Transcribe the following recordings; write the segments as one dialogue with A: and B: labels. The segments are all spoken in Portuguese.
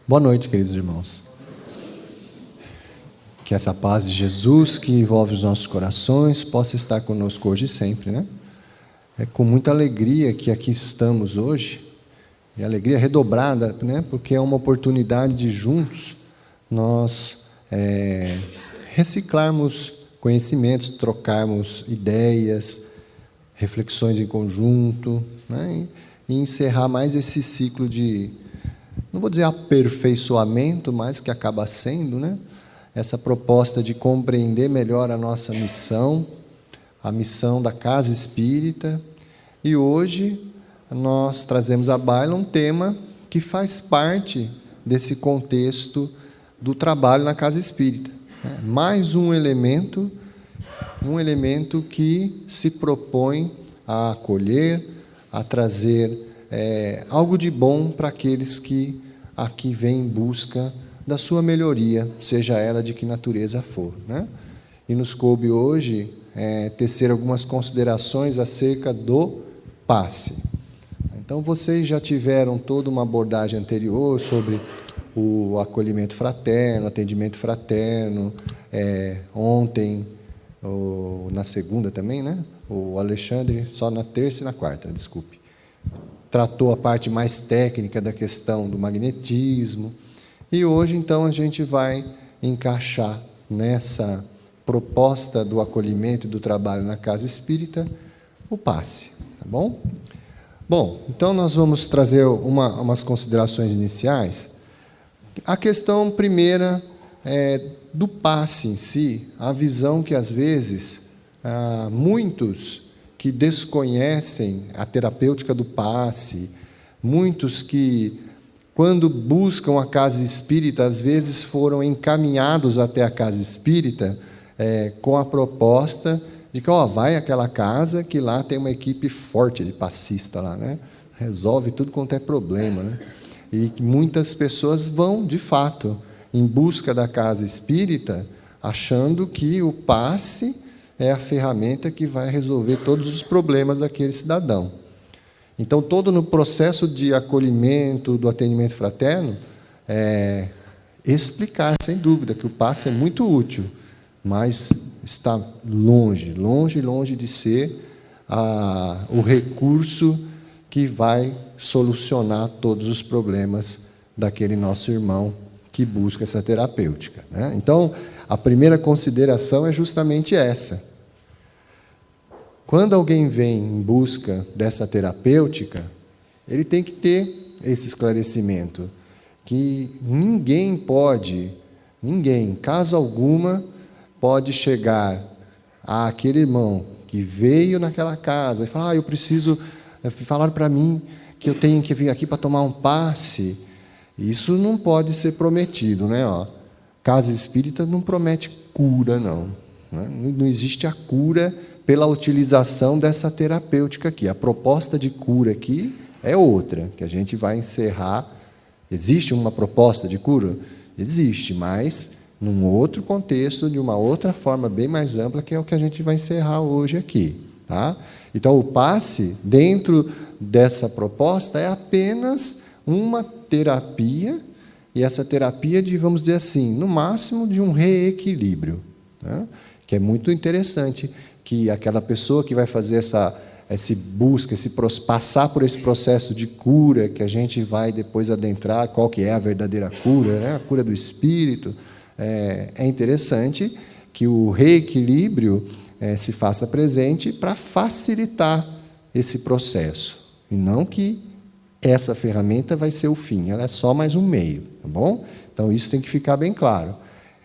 A: Boa noite, queridos irmãos. Que essa paz de Jesus, que envolve os nossos corações, possa estar conosco hoje e sempre, né? É com muita alegria que aqui estamos hoje, e alegria redobrada, né? Porque é uma oportunidade de juntos nós reciclarmos conhecimentos, trocarmos ideias, reflexões em conjunto, né? E encerrar mais esse ciclo de, não vou dizer aperfeiçoamento, mas que acaba sendo, né? Essa proposta de compreender melhor a nossa missão, a missão da Casa Espírita. E hoje nós trazemos à baila um tema que faz parte desse contexto do trabalho na Casa Espírita. Mais um elemento que se propõe a acolher, a trazer algo de bom para aqueles que aqui vêm em busca da sua melhoria, seja ela de que natureza for, né? E nos coube hoje tecer algumas considerações acerca do passe. Então, vocês já tiveram toda uma abordagem anterior sobre o acolhimento fraterno, atendimento fraterno. Ontem, na segunda também, né? O Alexandre, só na terça e na quarta, desculpe, tratou a parte mais técnica da questão do magnetismo. E hoje, então, a gente vai encaixar nessa proposta do acolhimento e do trabalho na Casa Espírita o passe, tá bom? Bom, então nós vamos trazer umas considerações iniciais. A questão primeira do passe em si, a visão que, às vezes, muitos que desconhecem a terapêutica do passe, muitos que, quando buscam a Casa Espírita, às vezes foram encaminhados até a Casa Espírita com a proposta de que, vai àquela casa que lá tem uma equipe forte de passista lá, né? Resolve tudo quanto é problema, né? E muitas pessoas vão, de fato, em busca da Casa Espírita, achando que o passe é a ferramenta que vai resolver todos os problemas daquele cidadão. Então, todo no processo de acolhimento, do atendimento fraterno, explicar, sem dúvida, que o passe é muito útil, mas está longe de ser o recurso que vai solucionar todos os problemas daquele nosso irmão que busca essa terapêutica, né? Então, a primeira consideração é justamente essa. Quando alguém vem em busca dessa terapêutica, ele tem que ter esse esclarecimento, que ninguém, caso alguma, pode chegar àquele irmão que veio naquela casa e falar, eu preciso, falaram para mim que eu tenho que vir aqui para tomar um passe. Isso não pode ser prometido, né? Casa Espírita não promete cura, não. Não existe a cura pela utilização dessa terapêutica aqui. A proposta de cura aqui é outra, que a gente vai encerrar. Existe uma proposta de cura? Existe, mas num outro contexto, de uma outra forma bem mais ampla, que é o que a gente vai encerrar hoje aqui, tá? Então, o passe, dentro dessa proposta, é apenas uma terapia, e essa terapia de, vamos dizer assim, no máximo de um reequilíbrio, né? Que é muito interessante que aquela pessoa que vai fazer essa busca, passar por esse processo de cura, que a gente vai depois adentrar, qual que é a verdadeira cura, né? A cura do espírito. É interessante que o reequilíbrio se faça presente para facilitar esse processo, e não que essa ferramenta vai ser o fim, ela é só mais um meio, tá bom? Então, isso tem que ficar bem claro.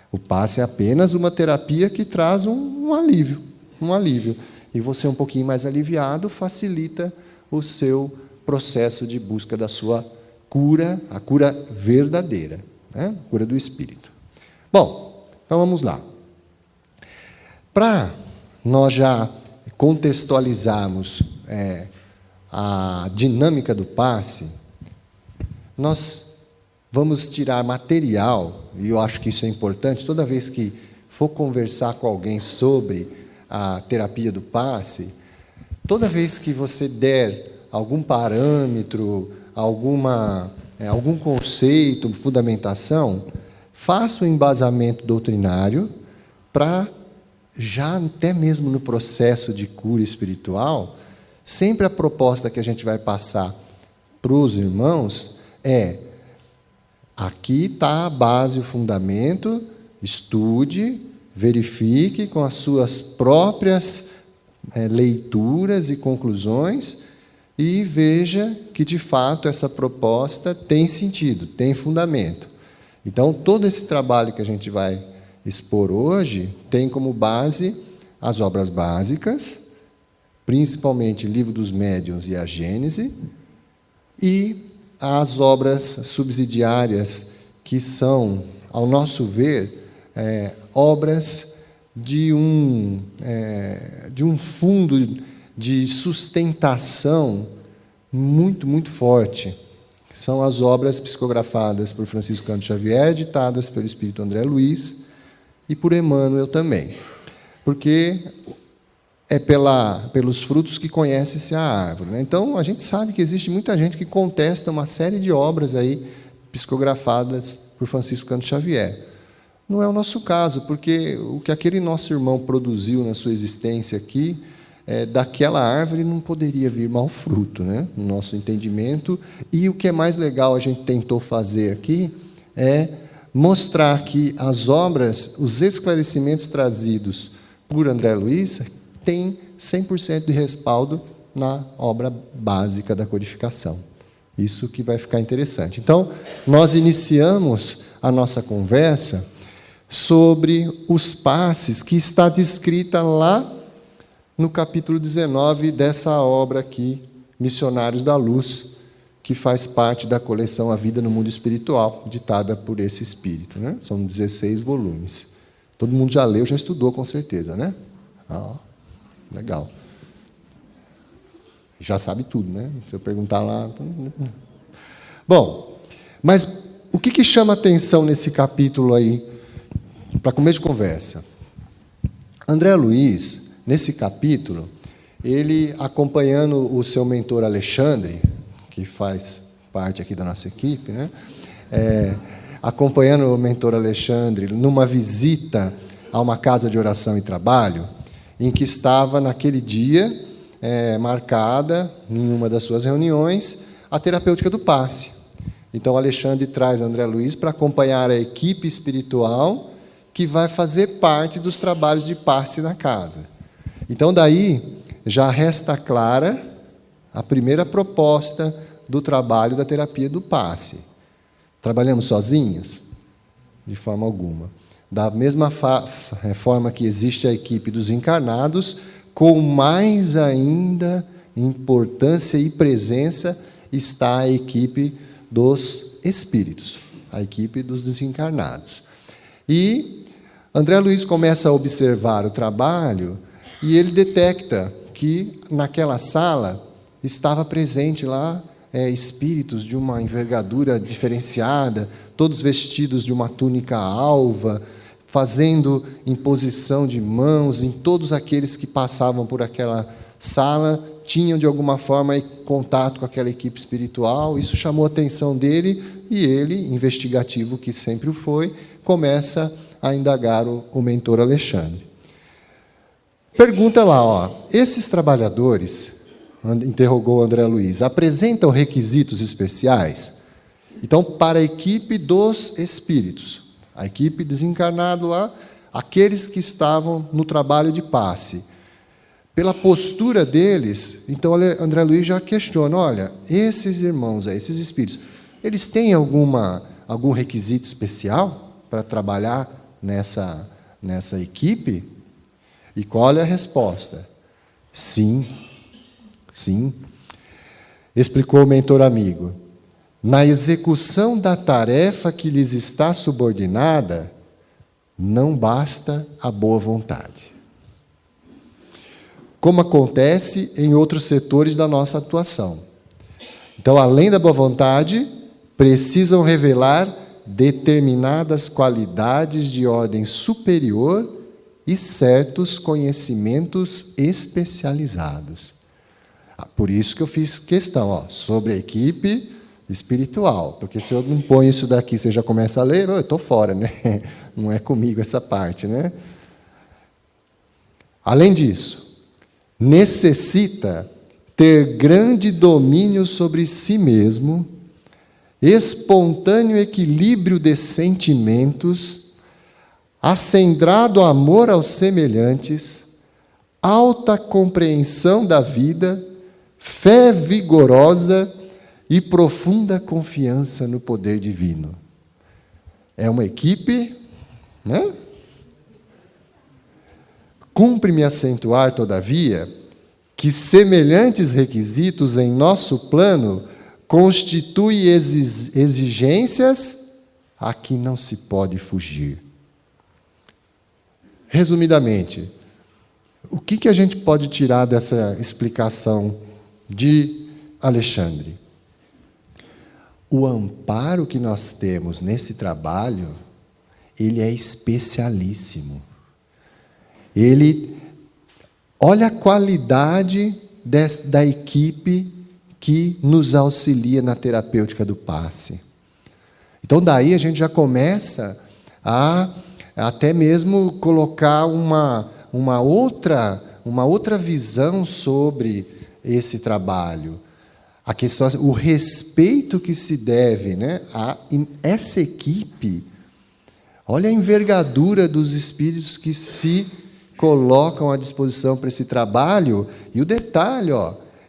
A: O passe é apenas uma terapia que traz um alívio. E você, um pouquinho mais aliviado, facilita o seu processo de busca da sua cura, a cura verdadeira, né? A cura do espírito. Bom, então vamos lá. Para nós já contextualizarmos a dinâmica do passe, nós vamos tirar material, e eu acho que isso é importante, toda vez que for conversar com alguém sobre a terapia do passe, toda vez que você der algum parâmetro, alguma algum conceito, fundamentação, faça o embasamento doutrinário para, já até mesmo no processo de cura espiritual, sempre a proposta que a gente vai passar para os irmãos é: aqui está a base, o fundamento, estude, verifique com as suas próprias leituras e conclusões e veja que, de fato, essa proposta tem sentido, tem fundamento. Então, todo esse trabalho que a gente vai expor hoje tem como base as obras básicas, principalmente o Livro dos Médiuns e a Gênese, e as obras subsidiárias, que são, ao nosso ver, obras de um fundo de sustentação muito, muito forte. São as obras psicografadas por Francisco Cândido Xavier, editadas pelo Espírito André Luiz e por Emmanuel também. Porque é pelos frutos que conhece-se a árvore, né? Então, a gente sabe que existe muita gente que contesta uma série de obras aí psicografadas por Francisco Cândido Xavier. Não é o nosso caso, porque o que aquele nosso irmão produziu na sua existência aqui, daquela árvore não poderia vir mau fruto, né? No nosso entendimento. E o que é mais legal a gente tentou fazer aqui é mostrar que as obras, os esclarecimentos trazidos por André Luiz, têm 100% de respaldo na obra básica da codificação. Isso que vai ficar interessante. Então, nós iniciamos a nossa conversa sobre os passes que está descrita lá no capítulo 19 dessa obra aqui, Missionários da Luz, que faz parte da coleção A Vida no Mundo Espiritual, ditada por esse espírito, né? São 16 volumes. Todo mundo já leu, já estudou, com certeza, né? Legal. Já sabe tudo, né? Se eu perguntar lá... Bom, mas o que chama atenção nesse capítulo aí, para começo de conversa? André Luiz, nesse capítulo, ele, acompanhando o seu mentor Alexandre, que faz parte aqui da nossa equipe, né? Acompanhando o mentor Alexandre numa visita a uma casa de oração e trabalho, em que estava, naquele dia, marcada, em uma das suas reuniões, a terapêutica do passe. Então, Alexandre traz André Luiz para acompanhar a equipe espiritual que vai fazer parte dos trabalhos de passe na casa. Então, daí, já resta clara a primeira proposta do trabalho da terapia do passe. Trabalhamos sozinhos? De forma alguma. Da mesma forma que existe a equipe dos encarnados, com mais ainda importância e presença está a equipe dos espíritos, a equipe dos desencarnados. E André Luiz começa a observar o trabalho e ele detecta que naquela sala estava presente lá espíritos de uma envergadura diferenciada, todos vestidos de uma túnica alva, fazendo imposição de mãos em todos aqueles que passavam por aquela sala, tinham de alguma forma contato com aquela equipe espiritual. Isso chamou a atenção dele e ele, investigativo que sempre o foi, começa a indagar o mentor Alexandre. Pergunta lá, esses trabalhadores, interrogou André Luiz, apresentam requisitos especiais? Então, para a equipe dos espíritos, a equipe desencarnada lá, aqueles que estavam no trabalho de passe, pela postura deles, então André Luiz já questiona, olha, esses irmãos, esses espíritos, eles têm algum requisito especial para trabalhar nessa equipe? E qual é a resposta? Sim, sim. Explicou o mentor amigo. Na execução da tarefa que lhes está subordinada, não basta a boa vontade. Como acontece em outros setores da nossa atuação. Então, além da boa vontade, precisam revelar determinadas qualidades de ordem superior e certos conhecimentos especializados. Por isso que eu fiz questão, sobre a equipe espiritual. Porque se eu não ponho isso daqui, você já começa a ler, eu estou fora, né? Não é comigo essa parte, né? Além disso, necessita ter grande domínio sobre si mesmo, espontâneo equilíbrio de sentimentos, acendrado amor aos semelhantes, alta compreensão da vida, fé vigorosa e profunda confiança no poder divino. É uma equipe, né? Cumpre-me acentuar, todavia, que semelhantes requisitos em nosso plano constituem exigências a que não se pode fugir. Resumidamente, o que a gente pode tirar dessa explicação de Alexandre? O amparo que nós temos nesse trabalho, ele é especialíssimo. Olha a qualidade da equipe que nos auxilia na terapêutica do passe. Então, daí a gente já começa a até mesmo colocar uma outra visão sobre esse trabalho. A questão, o respeito que se deve, né, a essa equipe. Olha a envergadura dos espíritos que se colocam à disposição para esse trabalho. E o detalhe,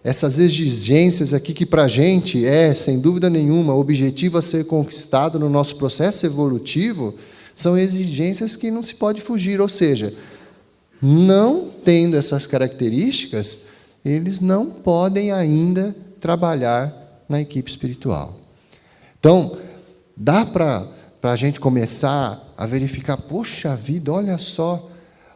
A: essas exigências aqui que para a gente sem dúvida nenhuma, o objetivo a ser conquistado no nosso processo evolutivo, são exigências que não se pode fugir, ou seja, não tendo essas características, eles não podem ainda trabalhar na equipe espiritual. Então, dá para a gente começar a verificar, poxa vida, olha só,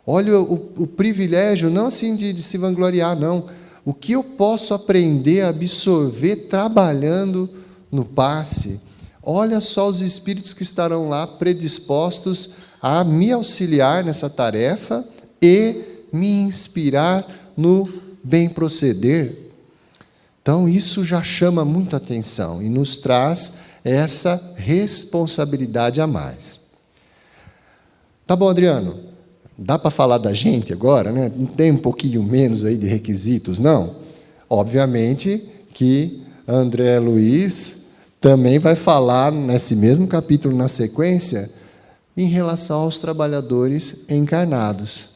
A: olha o privilégio, não assim de se vangloriar, não. O que eu posso aprender a absorver trabalhando no passe? Olha só os espíritos que estarão lá predispostos a me auxiliar nessa tarefa e me inspirar no bem proceder. Então, isso já chama muito atenção e nos traz essa responsabilidade a mais. Tá bom, Adriano? Dá para falar da gente agora, né? Não tem um pouquinho menos aí de requisitos, não? Obviamente que André Luiz também vai falar, nesse mesmo capítulo, na sequência, em relação aos trabalhadores encarnados.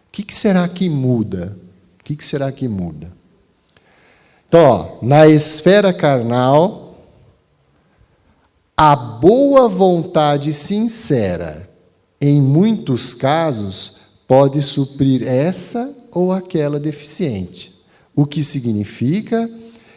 A: O que será que muda? O que será que muda? Então, na esfera carnal, a boa vontade sincera, em muitos casos, pode suprir essa ou aquela deficiente. O que significa,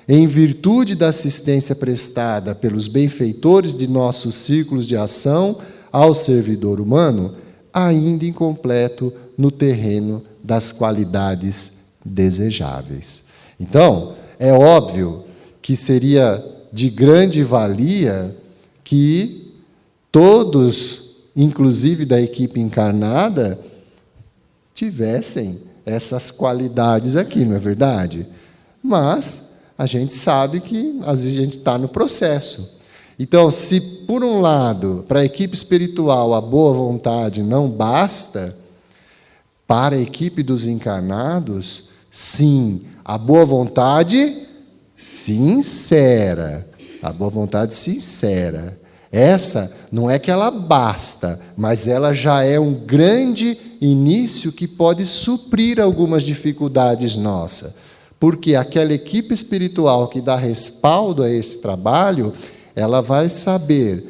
A: em virtude da assistência prestada pelos benfeitores de nossos círculos de ação ao servidor humano, ainda incompleto no terreno das qualidades desejáveis. Então, é óbvio que seria de grande valia que todos, inclusive da equipe encarnada, tivessem essas qualidades aqui, não é verdade? Mas a gente sabe que às vezes a gente está no processo. Então, se por um lado, para a equipe espiritual a boa vontade não basta, para a equipe dos encarnados, sim, a boa vontade sincera. A boa vontade sincera. Essa não é que ela basta, mas ela já é um grande início que pode suprir algumas dificuldades nossas. Porque aquela equipe espiritual que dá respaldo a esse trabalho, ela vai saber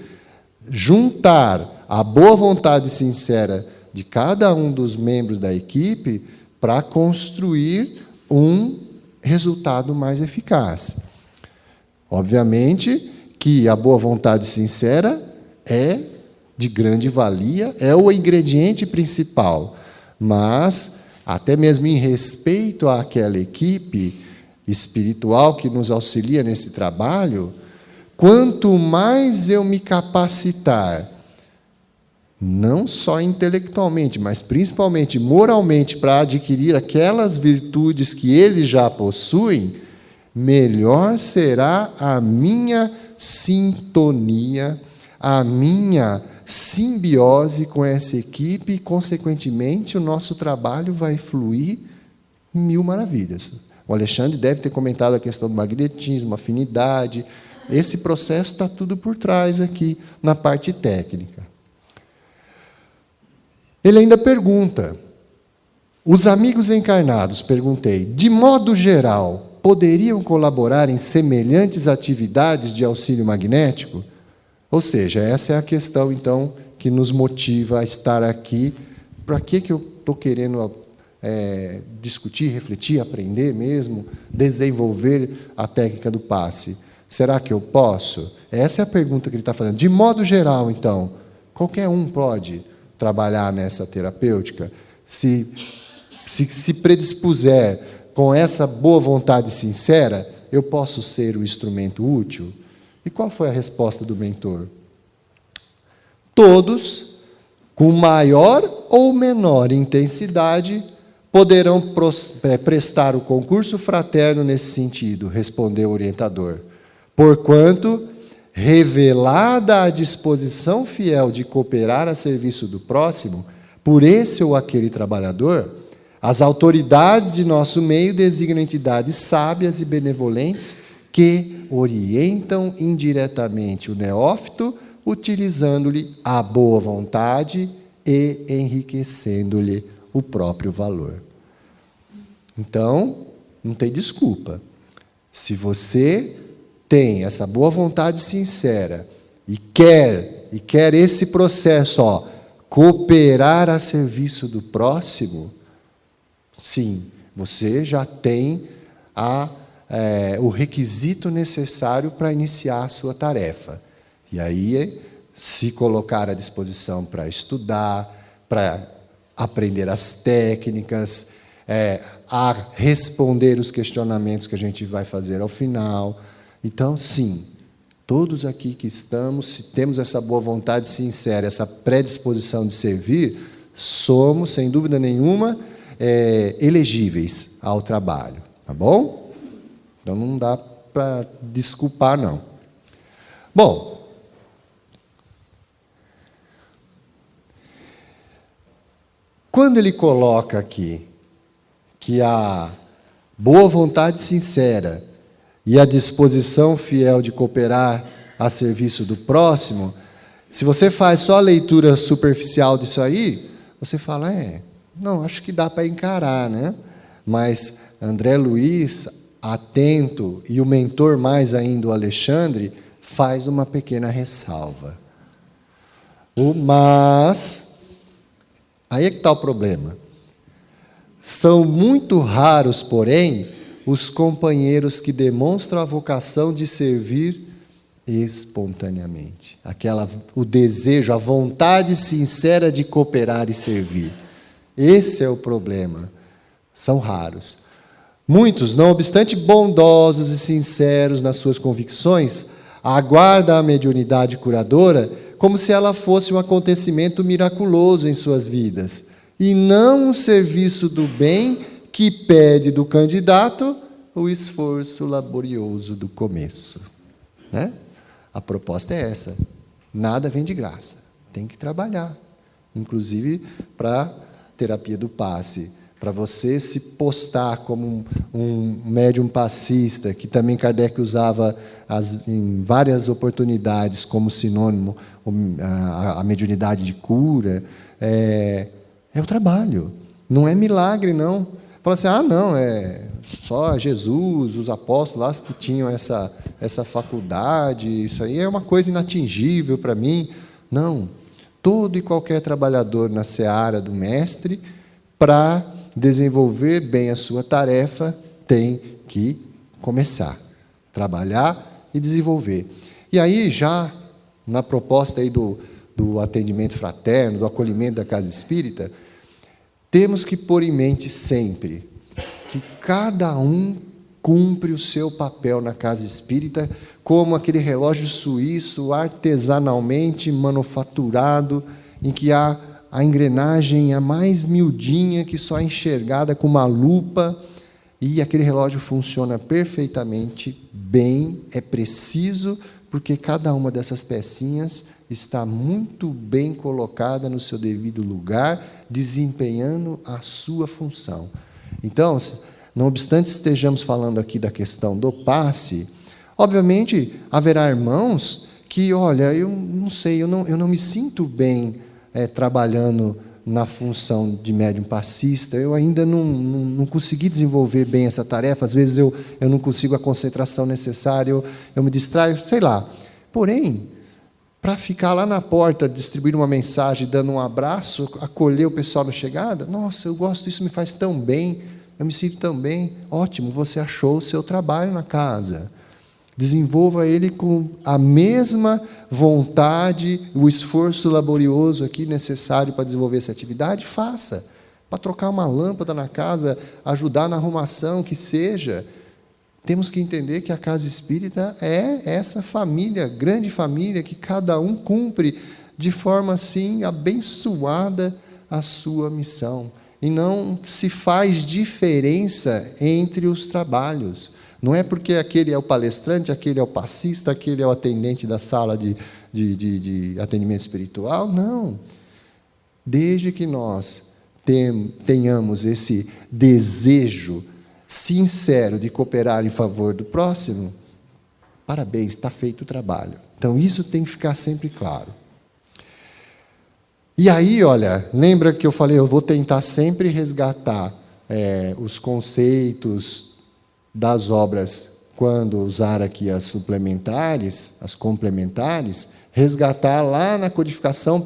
A: juntar a boa vontade sincera de cada um dos membros da equipe para construir um resultado mais eficaz. Obviamente que a boa vontade sincera é de grande valia, é o ingrediente principal, mas até mesmo em respeito àquela equipe espiritual que nos auxilia nesse trabalho, quanto mais eu me capacitar, não só intelectualmente, mas principalmente moralmente, para adquirir aquelas virtudes que eles já possuem, melhor será a minha sintonia, a minha simbiose com essa equipe e, consequentemente, o nosso trabalho vai fluir mil maravilhas. O Alexandre deve ter comentado a questão do magnetismo, afinidade. Esse processo está tudo por trás aqui, na parte técnica. Ele ainda pergunta, os amigos encarnados, perguntei, de modo geral, poderiam colaborar em semelhantes atividades de auxílio magnético? Ou seja, essa é a questão, então, que nos motiva a estar aqui. Para que eu estou querendo discutir, refletir, aprender mesmo, desenvolver a técnica do passe? Será que eu posso? Essa é a pergunta que ele está fazendo. De modo geral, então, qualquer um pode trabalhar nessa terapêutica? Se predispuser com essa boa vontade sincera, eu posso ser o instrumento útil? E qual foi a resposta do mentor? Todos, com maior ou menor intensidade, poderão prestar o concurso fraterno nesse sentido, respondeu o orientador. Porquanto, revelada a disposição fiel de cooperar a serviço do próximo, por esse ou aquele trabalhador, as autoridades de nosso meio designam entidades sábias e benevolentes que orientam indiretamente o neófito, utilizando-lhe a boa vontade e enriquecendo-lhe o próprio valor. Então, não tem desculpa. Se você tem essa boa vontade sincera e quer esse processo, cooperar a serviço do próximo, sim, você já tem o requisito necessário para iniciar a sua tarefa. E aí, se colocar à disposição para estudar, para aprender as técnicas, a responder os questionamentos que a gente vai fazer ao final. Então, sim, todos aqui que estamos, se temos essa boa vontade sincera, essa predisposição de servir, somos, sem dúvida nenhuma, elegíveis ao trabalho. Tá bom? Então, não dá para desculpar, não. Bom, quando ele coloca aqui que a boa vontade sincera e a disposição fiel de cooperar a serviço do próximo, se você faz só a leitura superficial disso aí, você fala, não, acho que dá para encarar, né? Mas André Luiz, atento, e o mentor mais ainda, o Alexandre, faz uma pequena ressalva. Mas, aí é que está o problema. São muito raros, porém, os companheiros que demonstram a vocação de servir espontaneamente. O desejo, a vontade sincera de cooperar e servir. Esse é o problema. São raros. Muitos, não obstante bondosos e sinceros nas suas convicções, aguardam a mediunidade curadora como se ela fosse um acontecimento miraculoso em suas vidas, e não um serviço do bem que pede do candidato o esforço laborioso do começo. Né? A proposta é essa. Nada vem de graça. Tem que trabalhar. Inclusive para terapia do passe. Para você se postar como um médium passista, que também Kardec usava em várias oportunidades como sinônimo a mediunidade de cura, é o trabalho. Não é milagre, não. Fala assim, não, é só Jesus, os apóstolos lá que tinham essa faculdade, isso aí é uma coisa inatingível para mim. Não. Todo e qualquer trabalhador na seara do mestre, para desenvolver bem a sua tarefa, tem que começar, trabalhar e desenvolver. E aí, já na proposta aí do atendimento fraterno, do acolhimento da casa espírita, temos que pôr em mente sempre que cada um cumpre o seu papel na casa espírita como aquele relógio suíço artesanalmente manufaturado, em que há a engrenagem a mais miudinha, que só é enxergada com uma lupa, E aquele relógio funciona perfeitamente bem, é preciso, porque cada uma dessas pecinhas está muito bem colocada no seu devido lugar, desempenhando a sua função. Então, não obstante estejamos falando aqui da questão do passe, obviamente haverá irmãos que, olha, eu não sei, eu não me sinto bem trabalhando na função de médium passista, eu ainda não consegui desenvolver bem essa tarefa, às vezes eu não consigo a concentração necessária, eu me distraio, sei lá. Porém, para ficar lá na porta, distribuir uma mensagem, dando um abraço, acolher o pessoal na chegada, nossa, eu gosto, isso me faz tão bem, eu me sinto tão bem. Ótimo, você achou o seu trabalho na casa. Desenvolva ele com a mesma vontade, o esforço laborioso aqui necessário para desenvolver essa atividade, faça. Para trocar uma lâmpada na casa, ajudar na arrumação, que seja. Temos que entender que a casa espírita é essa família, grande família, que cada um cumpre de forma assim abençoada a sua missão. E não se faz diferença entre os trabalhos. Não é porque aquele é o palestrante, aquele é o passista, aquele é o atendente da sala de atendimento espiritual. Não. Desde que nós tenhamos esse desejo sincero de cooperar em favor do próximo, parabéns, está feito o trabalho. Então, isso tem que ficar sempre claro. E aí, olha, lembra que eu falei, eu vou tentar sempre resgatar os conceitos das obras, quando usar aqui as suplementares, as complementares, resgatar lá na codificação,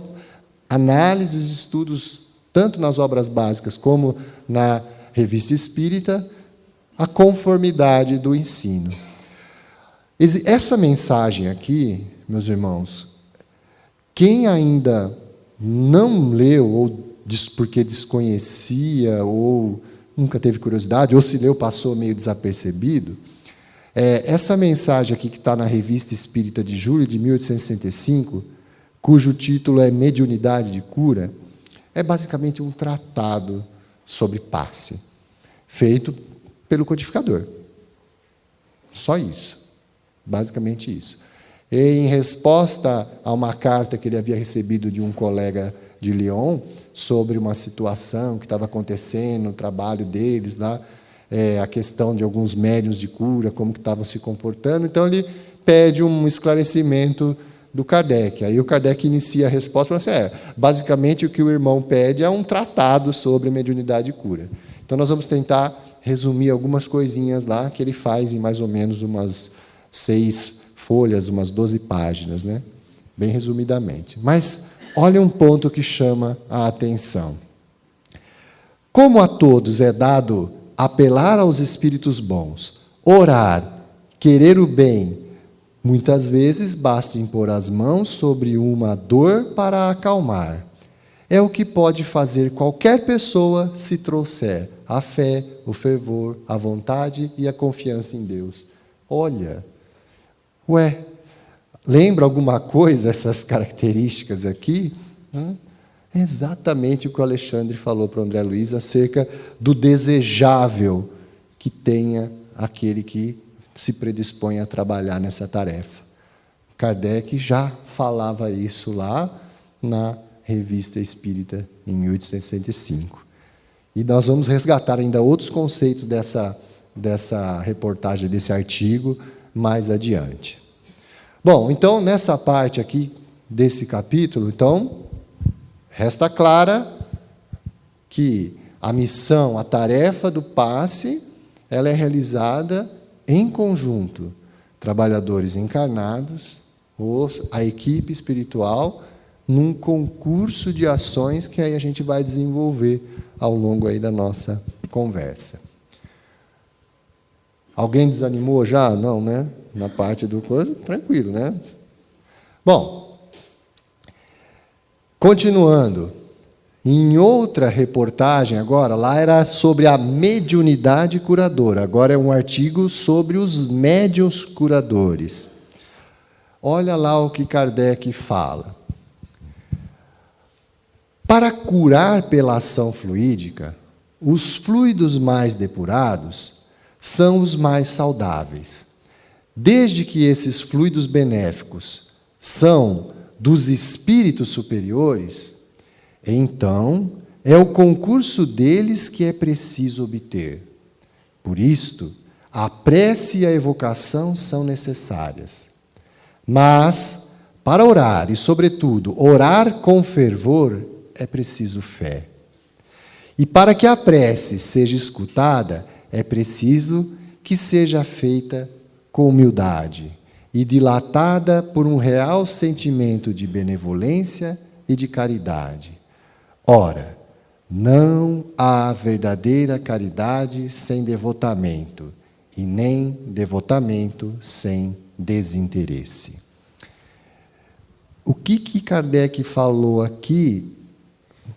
A: análises, estudos, tanto nas obras básicas como na Revista Espírita, a conformidade do ensino. Essa mensagem aqui, meus irmãos, quem ainda não leu, ou porque desconhecia, ou nunca teve curiosidade, ou se leu, passou meio desapercebido, essa mensagem aqui que está na Revista Espírita de julho de 1865, cujo título é Mediunidade de Cura, é basicamente um tratado sobre passe, feito pelo codificador. Só isso. Basicamente isso. E, em resposta a uma carta que ele havia recebido de um colega de Lyon, sobre uma situação que estava acontecendo no trabalho deles, lá, a questão de alguns médiuns de cura, como que estavam se comportando. Então, ele pede um esclarecimento do Kardec. Aí o Kardec inicia a resposta, falando assim, basicamente o que o irmão pede é um tratado sobre mediunidade e cura. Então, nós vamos tentar resumir algumas coisinhas lá, que ele faz em mais ou menos umas 6 folhas, umas 12 páginas, né? Bem resumidamente. Mas olha um ponto que chama a atenção. Como a todos é dado apelar aos espíritos bons, orar, querer o bem, muitas vezes basta impor as mãos sobre uma dor para a acalmar. É o que pode fazer qualquer pessoa se trouxer a fé, o fervor, a vontade e a confiança em Deus. Olha, lembra alguma coisa essas características aqui? É exatamente o que o Alexandre falou para o André Luiz acerca do desejável que tenha aquele que se predispõe a trabalhar nessa tarefa. Kardec já falava isso lá na Revista Espírita, em 1865. E nós vamos resgatar ainda outros conceitos dessa reportagem, desse artigo, mais adiante. Bom, então, nessa parte aqui desse capítulo, então, resta clara que a missão, a tarefa do passe, ela é realizada em conjunto. Trabalhadores encarnados, a equipe espiritual, num concurso de ações que aí a gente vai desenvolver ao longo aí da nossa conversa. Alguém desanimou já? Não, né? Na parte do coisa, tranquilo, né? Bom, continuando, em outra reportagem agora, lá era sobre a mediunidade curadora, agora é um artigo sobre os médiuns curadores. Olha lá o que Kardec fala. Para curar pela ação fluídica, os fluidos mais depurados são os mais saudáveis. Desde que esses fluidos benéficos são dos espíritos superiores, então é o concurso deles que é preciso obter. Por isto, a prece e a evocação são necessárias. Mas, para orar, e sobretudo, orar com fervor, é preciso fé. E para que a prece seja escutada, é preciso que seja feita com humildade e dilatada por um real sentimento de benevolência e de caridade. Ora, não há verdadeira caridade sem devotamento, e nem devotamento sem desinteresse. O que Kardec falou aqui,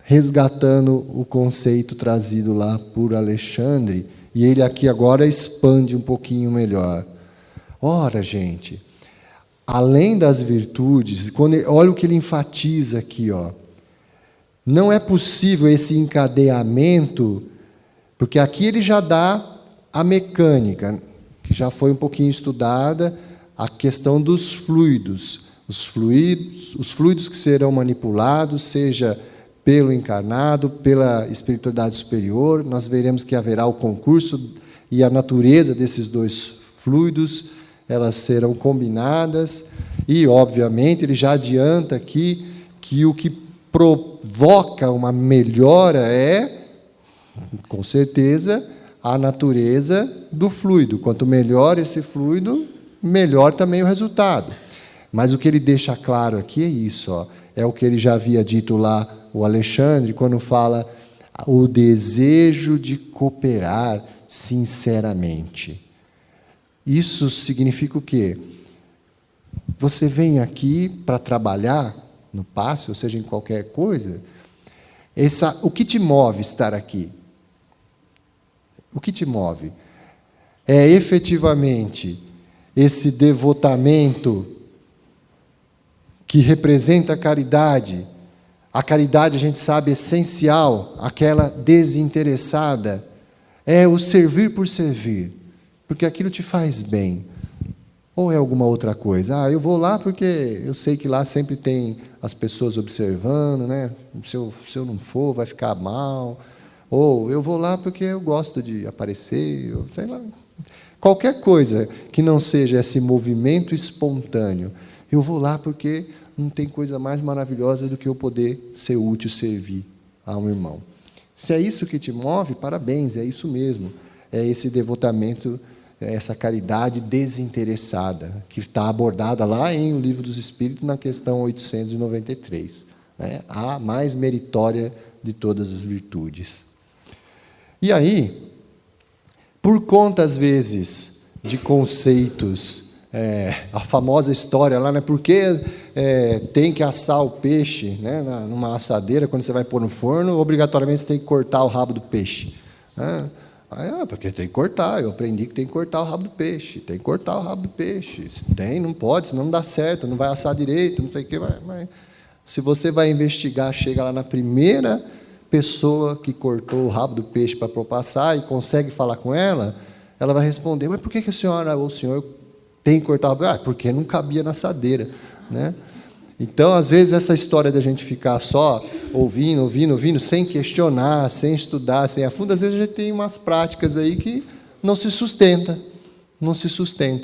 A: resgatando o conceito trazido lá por Alexandre, e ele aqui agora expande um pouquinho melhor. Ora, gente, além das virtudes, olha o que ele enfatiza aqui, ó. Não é possível esse encadeamento, porque aqui ele já dá a mecânica, que já foi um pouquinho estudada, a questão dos fluidos. Os fluidos que serão manipulados, seja pelo encarnado, pela espiritualidade superior, nós veremos que haverá o concurso e a natureza desses dois fluidos, elas serão combinadas, e, obviamente, ele já adianta aqui que o que provoca uma melhora é, com certeza, a natureza do fluido. Quanto melhor esse fluido, melhor também o resultado. Mas o que ele deixa claro aqui é isso, ó, é o que ele já havia dito lá, o Alexandre, quando fala o desejo de cooperar sinceramente. Isso significa o quê? Você vem aqui para trabalhar no passe, ou seja, em qualquer coisa, o que te move estar aqui? O que te move? É efetivamente esse devotamento que representa a caridade. A caridade, a gente sabe, é essencial, aquela desinteressada. É o servir por servir, porque aquilo te faz bem. Ou é alguma outra coisa? Eu vou lá porque eu sei que lá sempre tem as pessoas observando, né? Se eu não for, vai ficar mal. Ou eu vou lá porque eu gosto de aparecer, ou sei lá. Qualquer coisa que não seja esse movimento espontâneo. Eu vou lá porque não tem coisa mais maravilhosa do que eu poder ser útil, servir a um irmão. Se é isso que te move, parabéns, é isso mesmo. É esse devotamento, essa caridade desinteressada, que está abordada lá em O Livro dos Espíritos, na questão 893. Né? A mais meritória de todas as virtudes. E aí, por conta, às vezes, de conceitos, a famosa história lá, né? Por que tem que assar o peixe, né? Numa assadeira, quando você vai pôr no forno, obrigatoriamente você tem que cortar o rabo do peixe. Né? Porque tem que cortar, eu aprendi que tem que cortar o rabo do peixe, tem que cortar o rabo do peixe. Não pode, senão não dá certo, não vai assar direito, não sei o quê. Se você vai investigar, chega lá na primeira pessoa que cortou o rabo do peixe para passar e consegue falar com ela, ela vai responder, mas por que a senhora ou o senhor tem que cortar o rabo? Porque não cabia na assadeira. Né? Então, às vezes, essa história da gente ficar só ouvindo, sem questionar, sem estudar, sem a fundo, às vezes a gente tem umas práticas aí que não se sustentam,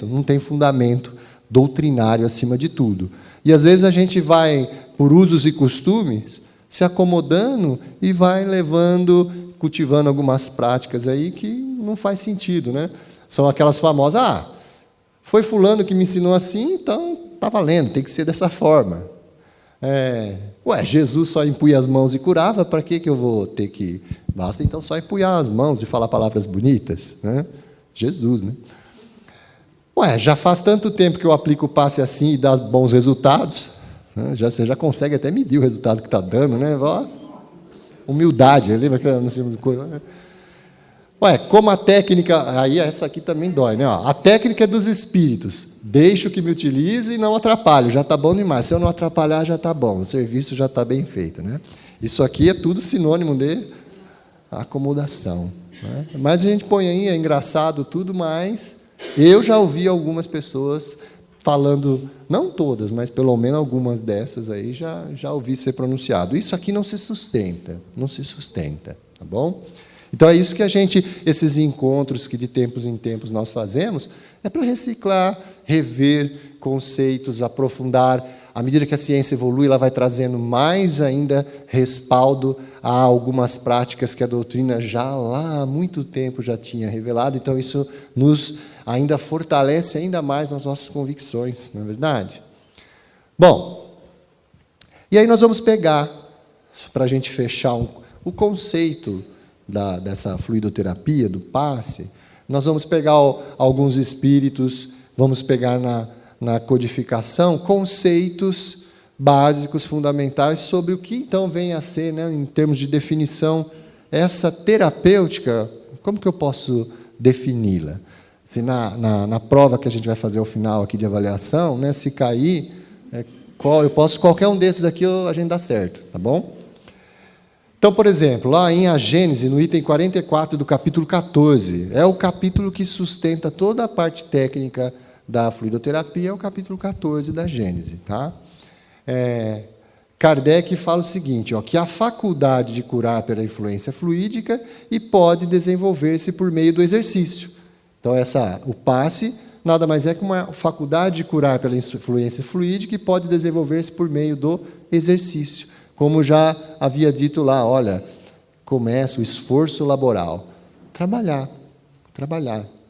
A: não tem fundamento doutrinário acima de tudo. E, às vezes, a gente vai, por usos e costumes, se acomodando e vai cultivando algumas práticas aí que não faz sentido. Né? São aquelas famosas, foi fulano que me ensinou assim, então está valendo, tem que ser dessa forma. Jesus só impunha as mãos e curava, para que eu vou ter que... Basta então só empunhar as mãos e falar palavras bonitas. Né? Jesus, né? Já faz tanto tempo que eu aplico o passe assim e dá bons resultados, né? Você já consegue até medir o resultado que está dando, né? Humildade, lembra que nós tínhamos coisa, né? Como a técnica, aí essa aqui também dói, né? A técnica é dos espíritos. Deixo que me utilize e não atrapalho, já está bom demais. Se eu não atrapalhar, já está bom. O serviço já está bem feito, né? Isso aqui é tudo sinônimo de acomodação. Né? Mas a gente põe aí, é engraçado tudo, mas eu já ouvi algumas pessoas falando, não todas, mas pelo menos algumas dessas aí já ouvi ser pronunciado. Isso aqui não se sustenta, tá bom? Então é isso que esses encontros que de tempos em tempos nós fazemos, é para reciclar, rever conceitos, aprofundar. À medida que a ciência evolui, ela vai trazendo mais ainda respaldo a algumas práticas que a doutrina já lá há muito tempo já tinha revelado. Então isso nos ainda fortalece ainda mais nas nossas convicções, não é verdade? Bom, e aí nós vamos pegar, para a gente fechar o conceito dessa fluidoterapia, do passe, nós vamos pegar alguns espíritos, vamos pegar na codificação conceitos básicos, fundamentais, sobre o que então vem a ser, né, em termos de definição, essa terapêutica, como que eu posso defini-la? Se na prova que a gente vai fazer ao final aqui de avaliação, né, se cair, qualquer um desses aqui a gente dá certo, tá bom? Então, por exemplo, lá em A Gênese, no item 44 do capítulo 14, é o capítulo que sustenta toda a parte técnica da fluidoterapia, é o capítulo 14 da Gênese. Tá? Kardec fala o seguinte, que a faculdade de curar pela influência fluídica e pode desenvolver-se por meio do exercício. Então, o passe nada mais é que uma faculdade de curar pela influência fluídica e pode desenvolver-se por meio do exercício. Como já havia dito lá, olha, começa o esforço laboral. Trabalhar,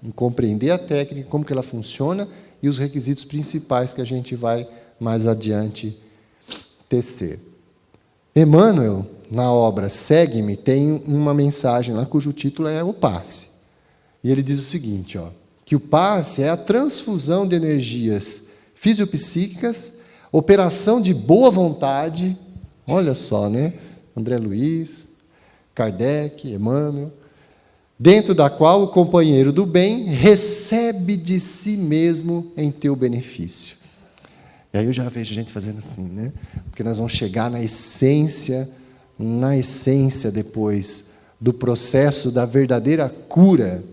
A: em compreender a técnica, como que ela funciona e os requisitos principais que a gente vai mais adiante tecer. Emmanuel, na obra Segue-me, tem uma mensagem lá cujo título é o passe. E ele diz o seguinte, que o passe é a transfusão de energias fisiopsíquicas, operação de boa vontade. Olha só, né? André Luiz, Kardec, Emmanuel, dentro da qual o companheiro do bem recebe de si mesmo em teu benefício. E aí eu já vejo gente fazendo assim, né? Porque nós vamos chegar na essência depois do processo da verdadeira cura,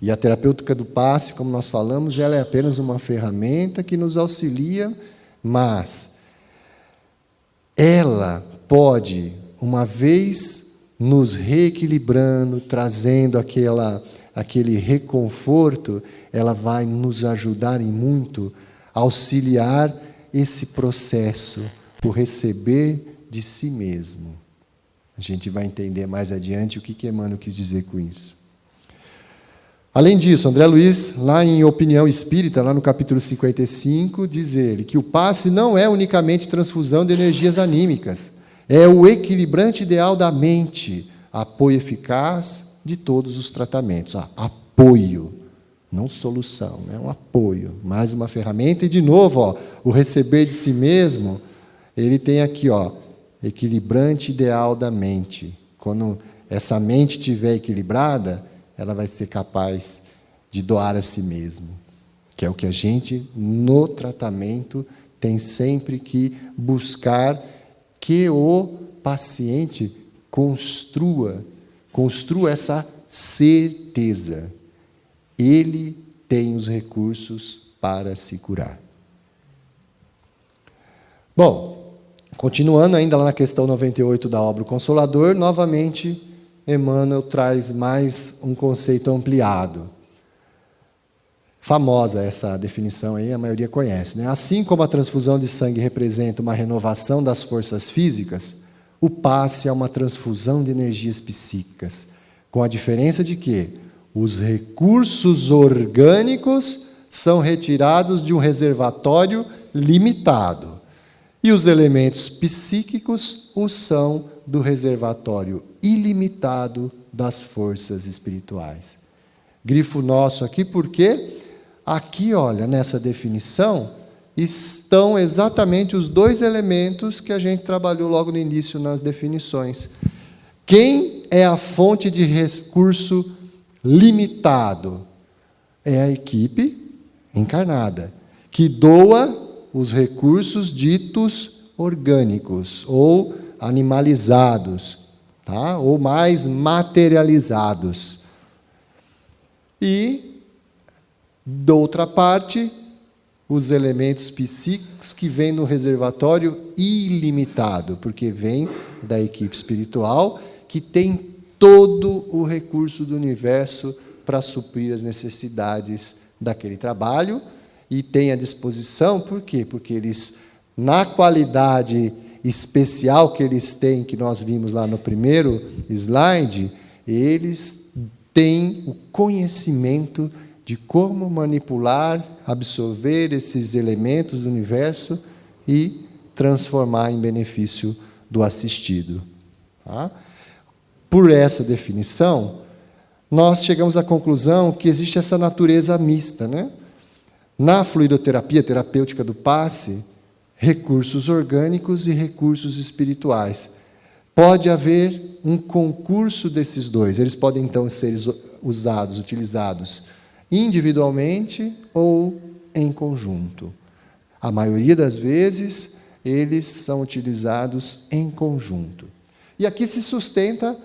A: E a terapêutica do passe, como nós falamos, ela é apenas uma ferramenta que nos auxilia, mas ela pode, uma vez nos reequilibrando, trazendo aquele reconforto, ela vai nos ajudar em muito a auxiliar esse processo, o receber de si mesmo. A gente vai entender mais adiante o que Emmanuel quis dizer com isso. Além disso, André Luiz, lá em Opinião Espírita, lá no capítulo 55, diz ele que o passe não é unicamente transfusão de energias anímicas, é o equilibrante ideal da mente, apoio eficaz de todos os tratamentos. Apoio, não solução, é um apoio, mais uma ferramenta. E, de novo, o receber de si mesmo, ele tem aqui, equilibrante ideal da mente. Quando essa mente estiver equilibrada, ela vai ser capaz de doar a si mesmo, que é o que a gente, no tratamento, tem sempre que buscar que o paciente construa essa certeza. Ele tem os recursos para se curar. Bom, continuando ainda lá na questão 98 da obra O Consolador, novamente, Emmanuel traz mais um conceito ampliado. Famosa essa definição aí, a maioria conhece, né? Assim como a transfusão de sangue representa uma renovação das forças físicas, o passe é uma transfusão de energias psíquicas, com a diferença de que os recursos orgânicos são retirados de um reservatório limitado e os elementos psíquicos o são do reservatório ilimitado das forças espirituais. Grifo nosso aqui, porque aqui, olha, nessa definição, estão exatamente os dois elementos que a gente trabalhou logo no início nas definições. Quem é a fonte de recurso limitado? É a equipe encarnada, que doa os recursos ditos orgânicos, ou animalizados, tá? Ou mais materializados. E, de outra parte, os elementos psíquicos que vêm no reservatório ilimitado, porque vem da equipe espiritual, que tem todo o recurso do universo para suprir as necessidades daquele trabalho, e tem à disposição, por quê? Porque eles, na qualidade especial que eles têm, que nós vimos lá no primeiro slide, eles têm o conhecimento de como manipular, absorver esses elementos do universo e transformar em benefício do assistido. Tá? Por essa definição, nós chegamos à conclusão que existe essa natureza mista, né? Na fluidoterapia terapêutica do passe, recursos orgânicos e recursos espirituais. Pode haver um concurso desses dois. Eles podem, então, ser usados, utilizados individualmente ou em conjunto. A maioria das vezes, eles são utilizados em conjunto. E aqui se sustenta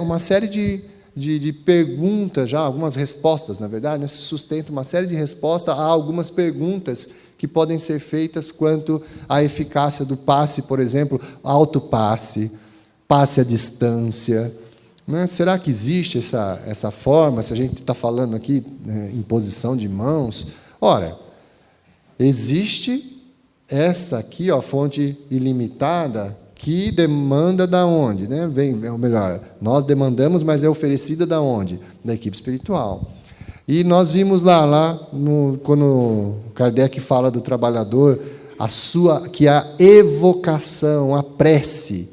A: uma série de perguntas, já algumas respostas, na verdade, né? Se sustenta uma série de respostas a algumas perguntas que podem ser feitas quanto à eficácia do passe, por exemplo, autopasse, passe à distância. Né? Será que existe essa forma, se a gente está falando aqui em posição de mãos? Ora, existe essa aqui, ó, fonte ilimitada, que demanda da onde? Né? Ou melhor, nós demandamos, mas é oferecida da onde? Da equipe espiritual. E nós vimos quando Kardec fala do trabalhador, que a evocação, a prece,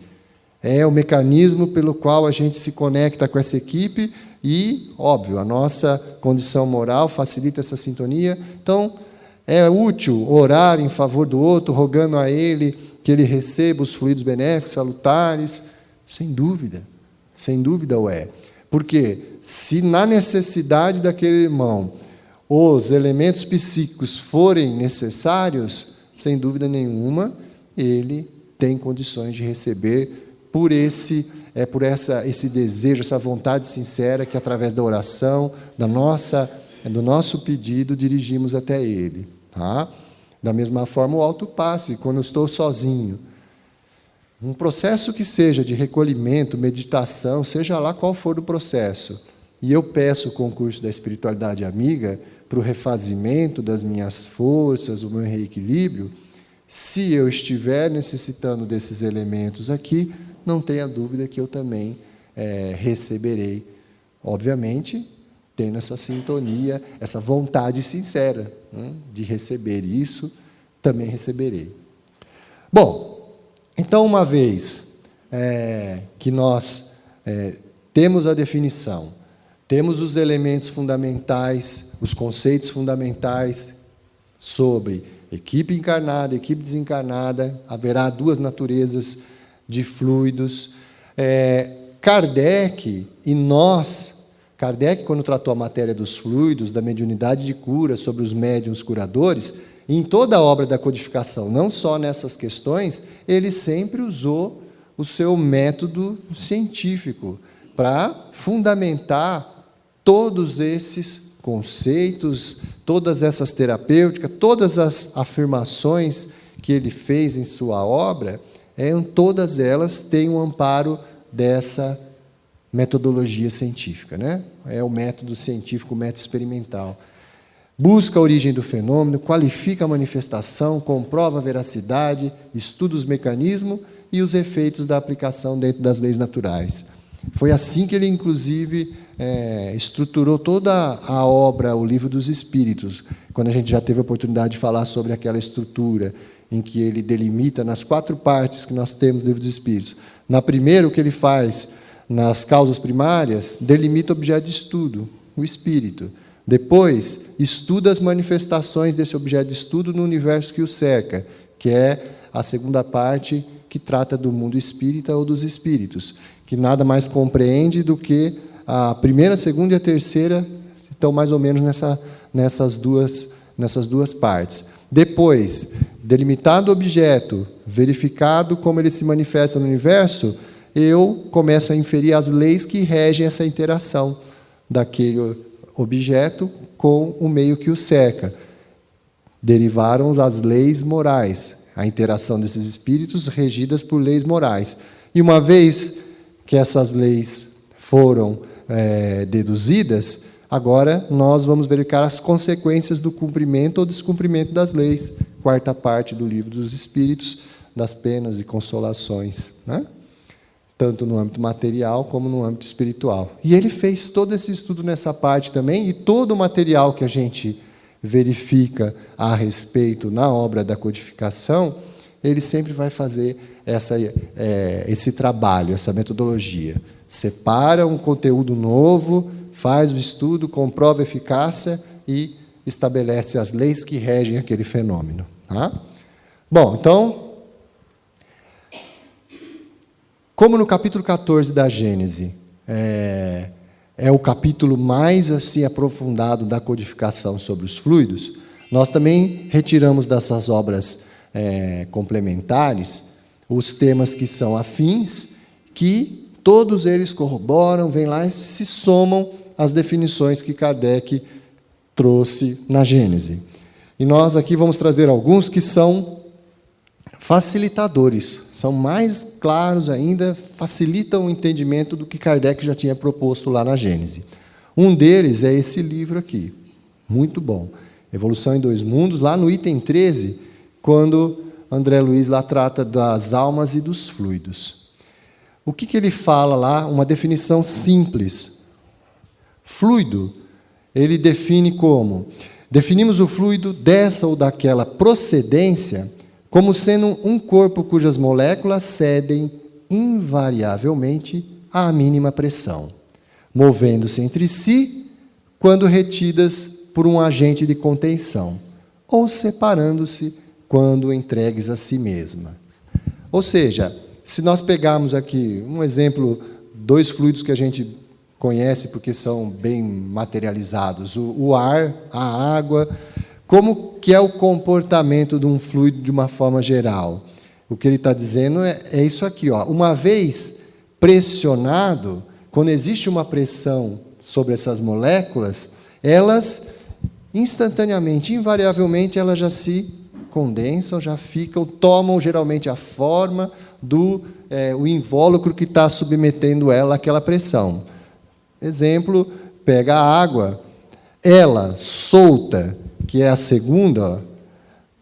A: é o mecanismo pelo qual a gente se conecta com essa equipe e, óbvio, a nossa condição moral facilita essa sintonia. Então, é útil orar em favor do outro, rogando a ele que ele receba os fluidos benéficos, salutares. Sem dúvida o é. Porque se na necessidade daquele irmão os elementos psíquicos forem necessários, sem dúvida nenhuma, ele tem condições de receber por esse desejo, essa vontade sincera que, através da oração, do nosso pedido, dirigimos até ele. Tá? Da mesma forma, o autopasse, quando eu estou sozinho. Um processo que seja de recolhimento, meditação, seja lá qual for o processo, e eu peço o concurso da espiritualidade amiga para o refazimento das minhas forças, o meu reequilíbrio, se eu estiver necessitando desses elementos aqui, não tenha dúvida que eu também receberei. Obviamente, tendo essa sintonia, essa vontade sincera, né, de receber isso, também receberei. Bom, então, uma vez que nós temos a definição, temos os elementos fundamentais, os conceitos fundamentais sobre equipe encarnada, equipe desencarnada, haverá duas naturezas de fluidos. Kardec, quando tratou a matéria dos fluidos, da mediunidade de cura, sobre os médiuns curadores, em toda a obra da codificação, não só nessas questões, ele sempre usou o seu método científico para fundamentar todos esses conceitos, todas essas terapêuticas, todas as afirmações que ele fez em sua obra, todas elas têm um amparo dessa metodologia científica, né? É o método científico, o método experimental. Busca a origem do fenômeno, qualifica a manifestação, comprova a veracidade, estuda os mecanismos e os efeitos da aplicação dentro das leis naturais. Foi assim que ele, inclusive, estruturou toda a obra, o Livro dos Espíritos, quando a gente já teve a oportunidade de falar sobre aquela estrutura, em que ele delimita nas 4 partes que nós temos no Livro dos Espíritos. Na primeira, o que ele faz, nas causas primárias, delimita o objeto de estudo, o espírito. Depois, estuda as manifestações desse objeto de estudo no universo que o cerca, que é a segunda parte que trata do mundo espírita ou dos espíritos, que nada mais compreende do que a primeira, a segunda e a terceira estão mais ou menos nessas duas partes. Depois, delimitado o objeto, verificado como ele se manifesta no universo, eu começo a inferir as leis que regem essa interação daquele objeto com o meio que o cerca. Derivaram as leis morais, a interação desses espíritos regidas por leis morais. E uma vez que essas leis foram deduzidas, agora nós vamos verificar as consequências do cumprimento ou descumprimento das leis. Quarta parte do Livro dos Espíritos, das penas e consolações, né? Tanto no âmbito material como no âmbito espiritual. E ele fez todo esse estudo nessa parte também, e todo o material que a gente verifica a respeito na obra da codificação, ele sempre vai fazer esse trabalho, essa metodologia. Separa um conteúdo novo, faz o estudo, comprova a eficácia e estabelece as leis que regem aquele fenômeno. Tá? Bom, então, como no capítulo 14 da Gênese é o capítulo mais assim aprofundado da codificação sobre os fluidos, nós também retiramos dessas obras complementares os temas que são afins, que todos eles corroboram, vêm lá e se somam às definições que Kardec trouxe na Gênese. E nós aqui vamos trazer alguns que são facilitadores, são mais claros ainda, facilitam o entendimento do que Kardec já tinha proposto lá na Gênese. Um deles é esse livro aqui, muito bom, Evolução em Dois Mundos, lá no item 13, quando André Luiz lá trata das almas e dos fluidos. O que ele fala lá? Uma definição simples. Fluido, ele define como? Definimos o fluido dessa ou daquela procedência como sendo um corpo cujas moléculas cedem invariavelmente à mínima pressão, movendo-se entre si quando retidas por um agente de contenção, ou separando-se quando entregues a si mesmas. Ou seja, se nós pegarmos aqui um exemplo, dois fluidos que a gente conhece porque são bem materializados, o ar, a água. Como que é o comportamento de um fluido de uma forma geral? O que ele está dizendo é isso aqui, ó. Uma vez pressionado, quando existe uma pressão sobre essas moléculas, elas instantaneamente, invariavelmente, elas já se condensam, já ficam, tomam geralmente a forma do o invólucro que está submetendo ela àquela pressão. Exemplo, pega a água, ela solta, que é a segunda, ó,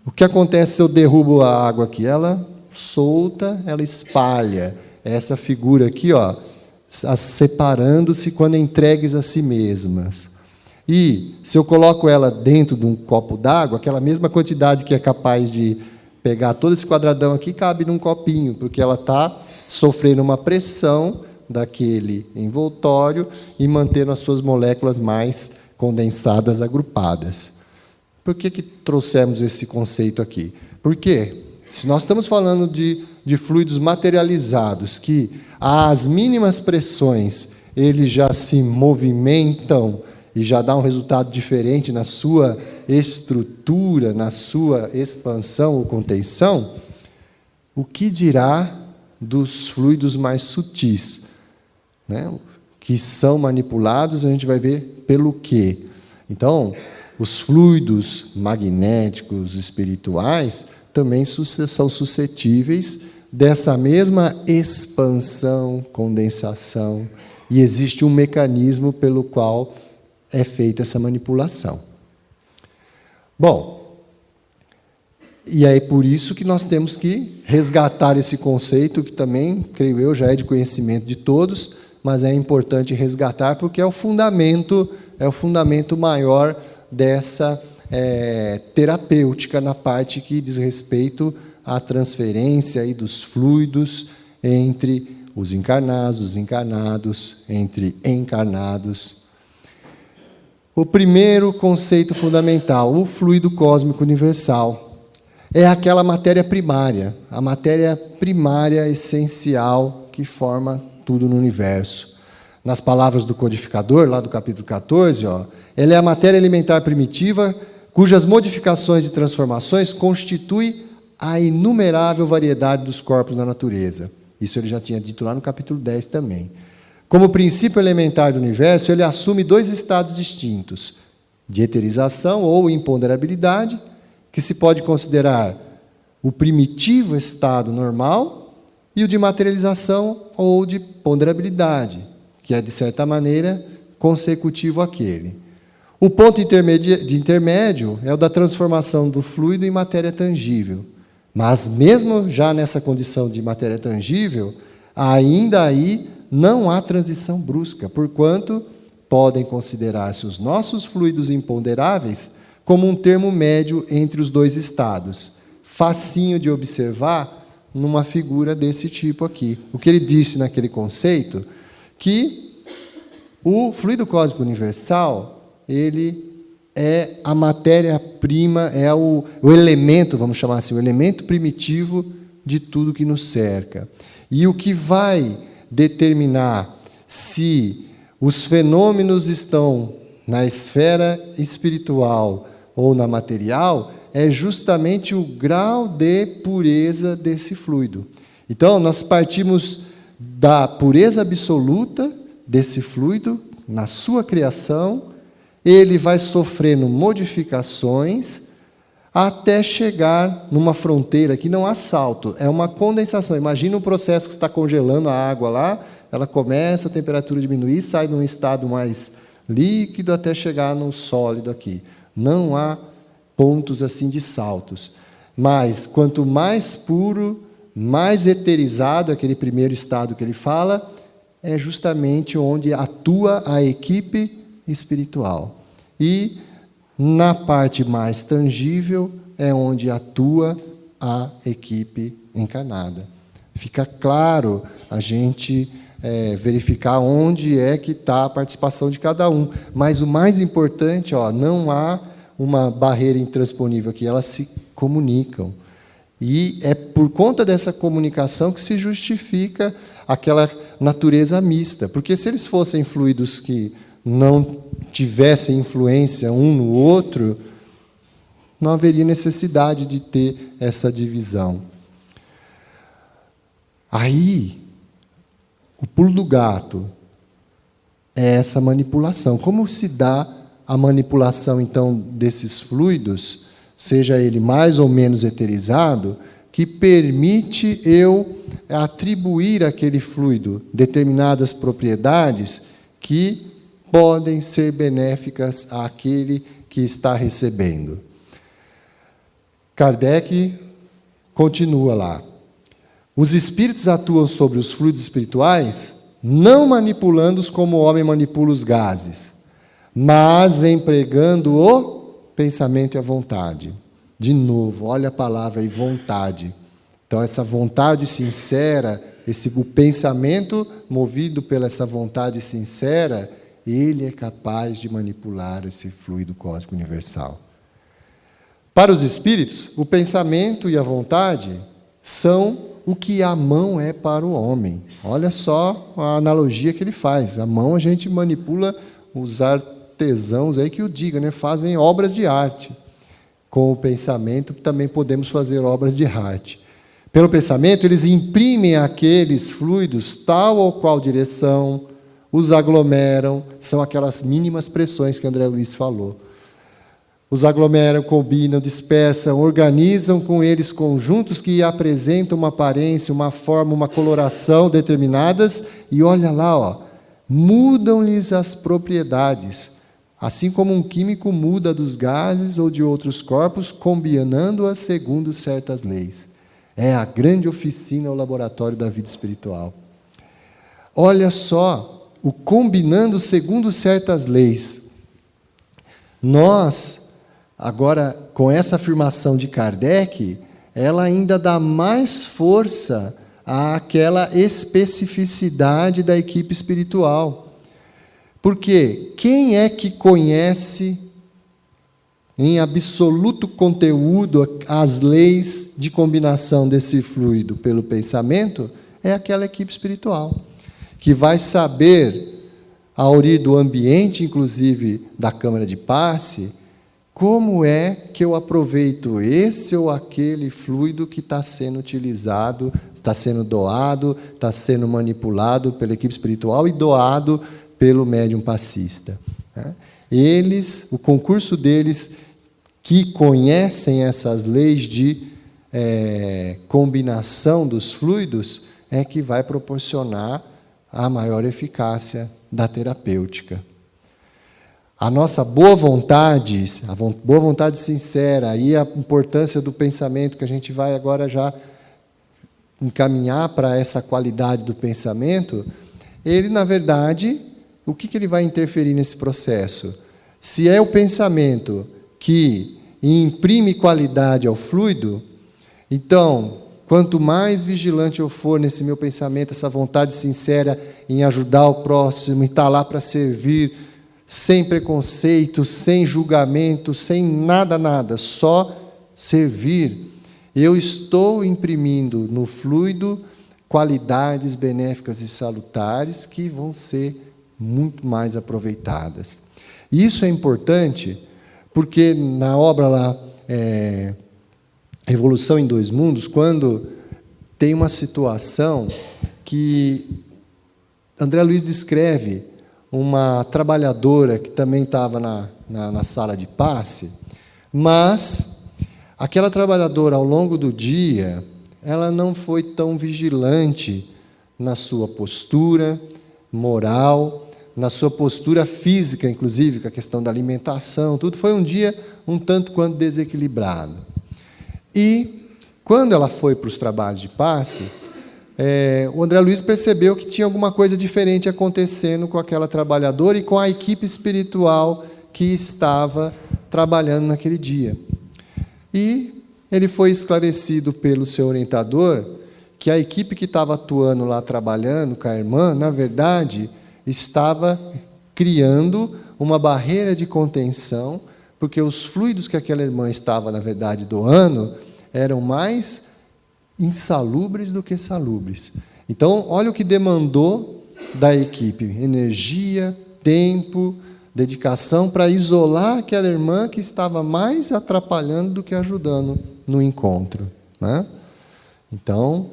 A: o que acontece se eu derrubo a água aqui? Ela solta, ela espalha. Essa figura aqui, ó, separando-se quando entregues a si mesmas. E se eu coloco ela dentro de um copo d'água, aquela mesma quantidade que é capaz de pegar todo esse quadradão aqui, cabe num copinho, porque ela está sofrendo uma pressão daquele envoltório e mantendo as suas moléculas mais condensadas, agrupadas. Por que trouxemos esse conceito aqui? Porque, se nós estamos falando de fluidos materializados, que às mínimas pressões eles já se movimentam e já dá um resultado diferente na sua estrutura, na sua expansão ou contenção, o que dirá dos fluidos mais sutis, né? Que são manipulados, a gente vai ver pelo quê. Então, os fluidos magnéticos espirituais também são suscetíveis dessa mesma expansão, condensação, e existe um mecanismo pelo qual é feita essa manipulação. Bom, e é por isso que nós temos que resgatar esse conceito, que também, creio eu, já é de conhecimento de todos, mas é importante resgatar porque é o fundamento maior dessa terapêutica na parte que diz respeito à transferência aí dos fluidos entre os encarnados, entre encarnados. O primeiro conceito fundamental, o fluido cósmico universal, é aquela matéria primária, a matéria primária essencial que forma tudo no universo. Nas palavras do codificador, lá do capítulo 14, ó, ela é a matéria elementar primitiva, cujas modificações e transformações constituem a inumerável variedade dos corpos na natureza. Isso ele já tinha dito lá no capítulo 10 também. Como princípio elementar do universo, ele assume 2 estados distintos, de eterização ou imponderabilidade, que se pode considerar o primitivo estado normal, e o de materialização ou de ponderabilidade, que é, de certa maneira, consecutivo àquele. O ponto intermédio é o da transformação do fluido em matéria tangível. Mas, mesmo já nessa condição de matéria tangível, ainda aí não há transição brusca, porquanto podem considerar-se os nossos fluidos imponderáveis como um termo médio entre os 2 estados. Facinho de observar numa figura desse tipo aqui. O que ele disse naquele conceito, que o fluido cósmico universal, ele é a matéria-prima, é o elemento, vamos chamar assim, o elemento primitivo de tudo que nos cerca. E o que vai determinar se os fenômenos estão na esfera espiritual ou na material é justamente o grau de pureza desse fluido. Então, nós partimos da pureza absoluta desse fluido, na sua criação, ele vai sofrendo modificações até chegar numa fronteira que não há salto, é uma condensação. Imagina um processo que está congelando a água lá, ela começa a temperatura diminuir, sai num estado mais líquido até chegar no sólido aqui. Não há pontos assim de saltos. Mas, quanto mais puro, mais eterizado, aquele primeiro estado que ele fala, é justamente onde atua a equipe espiritual. E, na parte mais tangível, é onde atua a equipe encarnada. Fica claro a gente verificar onde é que está a participação de cada um. Mas o mais importante, não há uma barreira intransponível aqui, elas se comunicam. E é por conta dessa comunicação que se justifica aquela natureza mista. Porque se eles fossem fluidos que não tivessem influência um no outro, não haveria necessidade de ter essa divisão. Aí, o pulo do gato é essa manipulação. Como se dá a manipulação, então, desses fluidos, seja ele mais ou menos eterizado, que permite eu atribuir àquele fluido determinadas propriedades que podem ser benéficas àquele que está recebendo. Kardec continua lá. Os espíritos atuam sobre os fluidos espirituais, não manipulando-os como o homem manipula os gases, mas empregando o pensamento e a vontade. De novo, olha a palavra aí, vontade. Então, essa vontade sincera, o pensamento movido pela essa vontade sincera, ele é capaz de manipular esse fluido cósmico universal. Para os espíritos, o pensamento e a vontade são o que a mão é para o homem. Olha só a analogia que ele faz. A mão a gente manipula, os artesãos aí que o diga, fazem obras de arte. Com o pensamento também podemos fazer obras de arte. Pelo pensamento, eles imprimem àqueles fluidos tal ou qual direção, os aglomeram, são aquelas mínimas pressões que André Luiz falou. Os aglomeram, combinam, dispersam, organizam com eles conjuntos que apresentam uma aparência, uma forma, uma coloração determinadas, e olha lá, mudam-lhes as propriedades, assim como um químico muda dos gases ou de outros corpos, combinando-as segundo certas leis. É a grande oficina, o laboratório da vida espiritual. Olha só, o combinando segundo certas leis. Nós, agora, com essa afirmação de Kardec, ela ainda dá mais força àquela especificidade da equipe espiritual. Porque quem é que conhece em absoluto conteúdo as leis de combinação desse fluido pelo pensamento? É aquela equipe espiritual, que vai saber, a origem do ambiente, inclusive da câmara de passe, como é que eu aproveito esse ou aquele fluido que está sendo utilizado, está sendo doado, está sendo manipulado pela equipe espiritual e doado pelo médium passista. Eles, o concurso deles, que conhecem essas leis de combinação dos fluidos, é que vai proporcionar a maior eficácia da terapêutica. A nossa boa vontade sincera, e a importância do pensamento, que a gente vai agora já encaminhar para essa qualidade do pensamento, ele, na verdade, o que ele vai interferir nesse processo? Se é o pensamento que imprime qualidade ao fluido, então, quanto mais vigilante eu for nesse meu pensamento, essa vontade sincera em ajudar o próximo, em estar lá para servir, sem preconceito, sem julgamento, sem nada, só servir, eu estou imprimindo no fluido qualidades benéficas e salutares que vão ser muito mais aproveitadas. Isso é importante porque na obra lá, Revolução em Dois Mundos, quando tem uma situação que André Luiz descreve uma trabalhadora que também estava na sala de passe, mas aquela trabalhadora, ao longo do dia, ela não foi tão vigilante na sua postura moral, na sua postura física, inclusive, com a questão da alimentação, tudo. Foi um dia um tanto quanto desequilibrado. E, quando ela foi para os trabalhos de passe, o André Luiz percebeu que tinha alguma coisa diferente acontecendo com aquela trabalhadora e com a equipe espiritual que estava trabalhando naquele dia. E ele foi esclarecido pelo seu orientador que a equipe que estava atuando lá, trabalhando com a irmã, na verdade, estava criando uma barreira de contenção, porque os fluidos que aquela irmã estava, na verdade, doando, eram mais insalubres do que salubres. Então, olha o que demandou da equipe: energia, tempo, dedicação para isolar aquela irmã que estava mais atrapalhando do que ajudando no encontro, né? Então,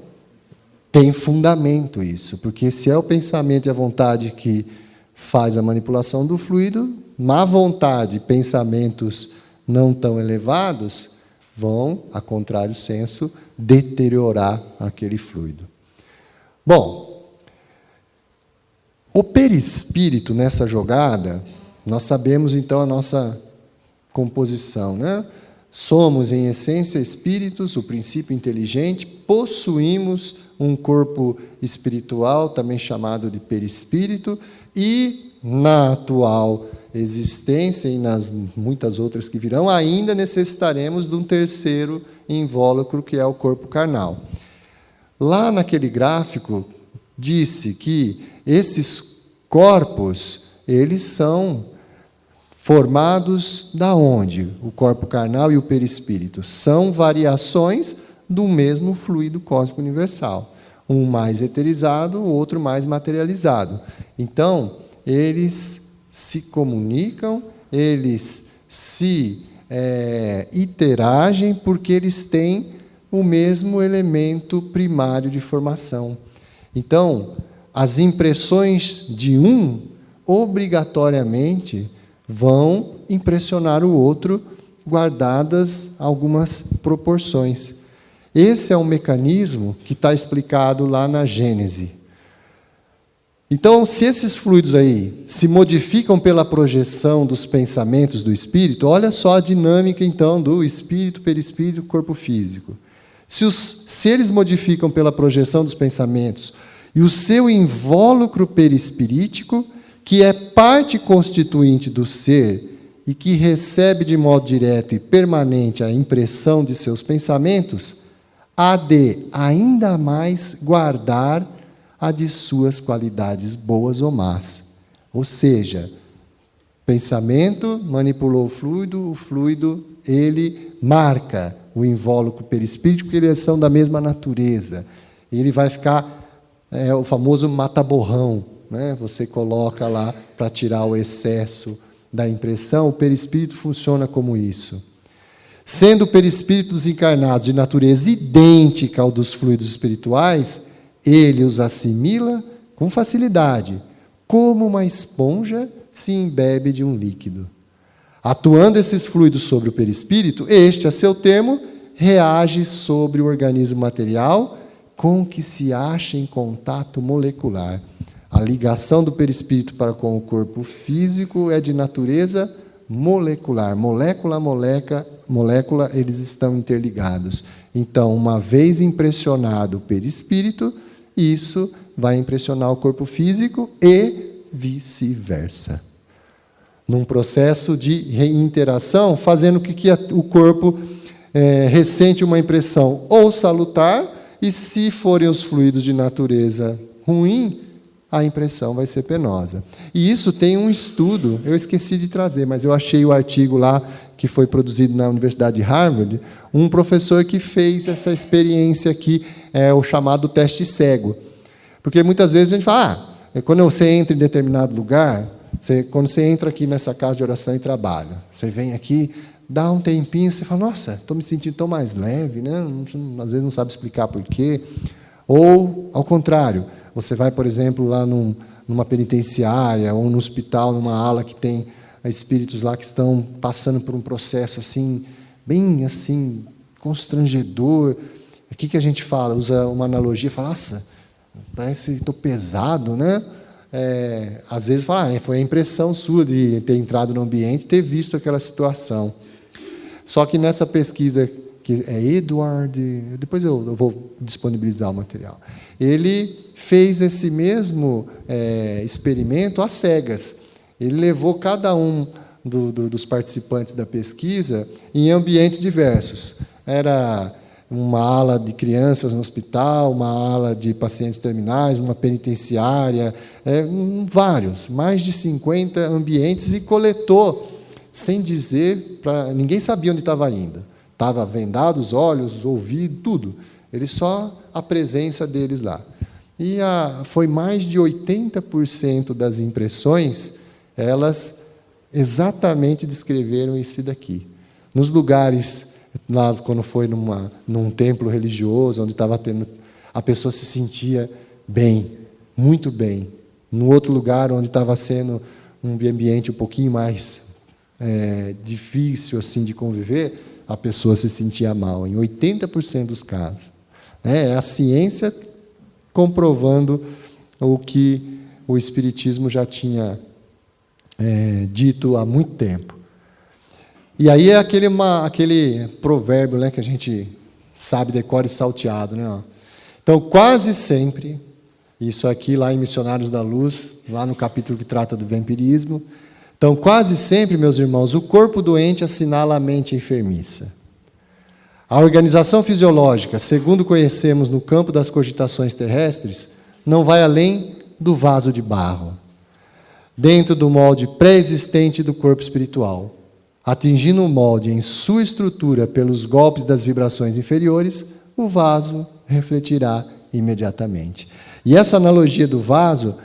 A: tem fundamento isso, porque se é o pensamento e a vontade que faz a manipulação do fluido, má vontade, pensamentos não tão elevados, vão, a contrário senso, deteriorar aquele fluido. Bom, o perispírito nessa jogada, nós sabemos então a nossa composição, né? Somos, em essência, espíritos, o princípio inteligente, possuímos um corpo espiritual, também chamado de perispírito, e na atual existência e nas muitas outras que virão, ainda necessitaremos de um terceiro invólucro, que é o corpo carnal. Lá naquele gráfico, disse que esses corpos, eles são formados da onde? O corpo carnal e o perispírito. São variações do mesmo fluido cósmico universal. Um mais eterizado, o outro mais materializado. Então, eles se comunicam, eles se interagem, porque eles têm o mesmo elemento primário de formação. Então, as impressões de um, obrigatoriamente, vão impressionar o outro, guardadas algumas proporções. Esse é um mecanismo que está explicado lá na Gênese. Então, se esses fluidos aí se modificam pela projeção dos pensamentos do espírito, olha só a dinâmica, então, do espírito, perispírito, corpo físico. Se eles modificam pela projeção dos pensamentos, e o seu invólucro perispirítico, que é parte constituinte do ser e que recebe de modo direto e permanente a impressão de seus pensamentos, há de ainda mais guardar a de suas qualidades boas ou más. Ou seja, pensamento manipulou o fluido, ele marca o invólucro perispírito, porque eles são da mesma natureza. Ele vai ficar, o famoso mata-borrão, né? Você coloca lá para tirar o excesso da impressão, o perispírito funciona como isso. Sendo o perispírito dos encarnados de natureza idêntica ao dos fluidos espirituais, ele os assimila com facilidade, como uma esponja se embebe de um líquido. Atuando esses fluidos sobre o perispírito, este, a seu termo, reage sobre o organismo material com que se acha em contato molecular. A ligação do perispírito para com o corpo físico é de natureza molecular. Molécula a molécula, eles estão interligados. Então, uma vez impressionado o perispírito, isso vai impressionar o corpo físico e vice-versa. Num processo de reinteração, fazendo com que o corpo ressente uma impressão ou salutar, e se forem os fluidos de natureza ruim, a impressão vai ser penosa. E isso tem um estudo, eu esqueci de trazer, mas eu achei o artigo lá, que foi produzido na Universidade de Harvard, um professor que fez essa experiência aqui, o chamado teste cego. Porque muitas vezes a gente fala, quando você entra em determinado lugar, quando você entra aqui nessa casa de oração e trabalho, você vem aqui, dá um tempinho, você fala, nossa, estou me sentindo tão mais leve, né? Às vezes não sabe explicar por quê. Ou, ao contrário, você vai, por exemplo, lá numa penitenciária ou no hospital, numa ala que tem espíritos lá que estão passando por um processo assim, bem assim, constrangedor. O que a gente fala? Usa uma analogia, fala, nossa, parece que estou pesado, né? Às vezes fala, foi a impressão sua de ter entrado no ambiente e ter visto aquela situação. Só que nessa pesquisa, que é Edward, depois eu vou disponibilizar o material, ele fez esse mesmo experimento às cegas. Ele levou cada um dos participantes da pesquisa em ambientes diversos. Era uma ala de crianças no hospital, uma ala de pacientes terminais, uma penitenciária, vários, mais de 50 ambientes, e coletou, sem dizer, ninguém sabia onde estava indo. Estava vendado os olhos, os ouvidos, tudo. Só a presença deles lá. E foi mais de 80% das impressões, elas exatamente descreveram isso daqui. Nos lugares, lá quando foi num templo religioso, onde estava tendo, a pessoa se sentia bem, muito bem. No outro lugar, onde estava sendo um ambiente um pouquinho mais difícil assim de conviver, a pessoa se sentia mal, em 80% dos casos. É a ciência comprovando o que o Espiritismo já tinha dito há muito tempo. E aí é aquele provérbio, né, que a gente sabe de cor e salteado. Né? Então, quase sempre, isso aqui lá em Missionários da Luz, lá no capítulo que trata do vampirismo, então, quase sempre, meus irmãos, o corpo doente assinala a mente enfermiça. A organização fisiológica, segundo conhecemos no campo das cogitações terrestres, não vai além do vaso de barro, dentro do molde pré-existente do corpo espiritual. Atingindo o molde em sua estrutura pelos golpes das vibrações inferiores, o vaso refletirá imediatamente. E essa analogia do vaso,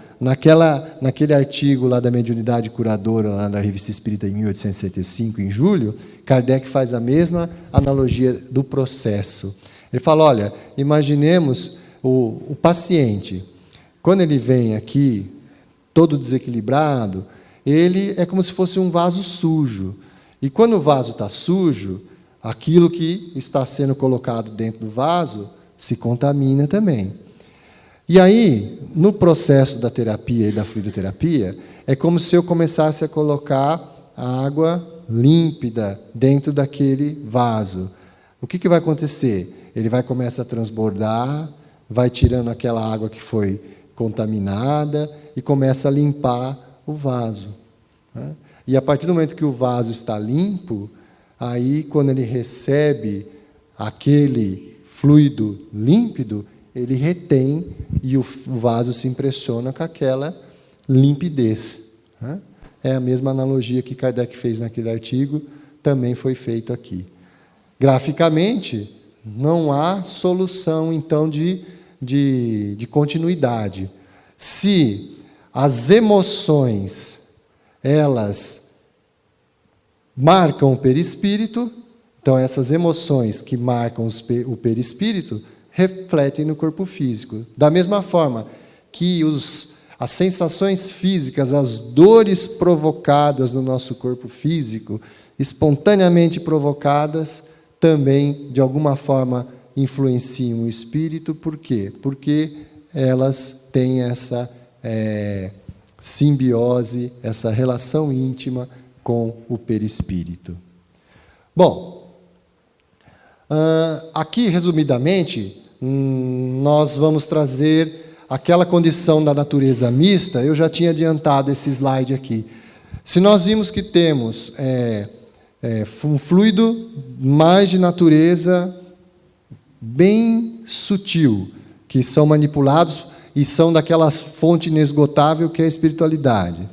A: naquele artigo lá da mediunidade curadora, lá da Revista Espírita, em 1865, em julho, Kardec faz a mesma analogia do processo. Ele fala, olha, imaginemos o paciente, quando ele vem aqui, todo desequilibrado, ele é como se fosse um vaso sujo. E quando o vaso está sujo, aquilo que está sendo colocado dentro do vaso se contamina também. E aí, no processo da terapia e da fluidoterapia, é como se eu começasse a colocar a água límpida dentro daquele vaso. O que vai acontecer? Ele vai começar a transbordar, vai tirando aquela água que foi contaminada e começa a limpar o vaso. Né? E a partir do momento que o vaso está limpo, aí quando ele recebe aquele fluido límpido, ele retém e o vaso se impressiona com aquela limpidez. Né? É a mesma analogia que Kardec fez naquele artigo, também foi feito aqui. Graficamente, não há solução, então, de continuidade. Se as emoções, elas marcam o perispírito. Então, essas emoções que marcam o perispírito refletem no corpo físico. Da mesma forma que as sensações físicas, as dores provocadas no nosso corpo físico, espontaneamente provocadas, também, de alguma forma, influenciam o espírito. Por quê? Porque elas têm essa simbiose, essa relação íntima com o perispírito. Bom, aqui, resumidamente, nós vamos trazer aquela condição da natureza mista. Eu já tinha adiantado esse slide aqui. Se nós vimos que temos um fluido mais de natureza bem sutil, que são manipulados e são daquela fonte inesgotável que é a espiritualidade.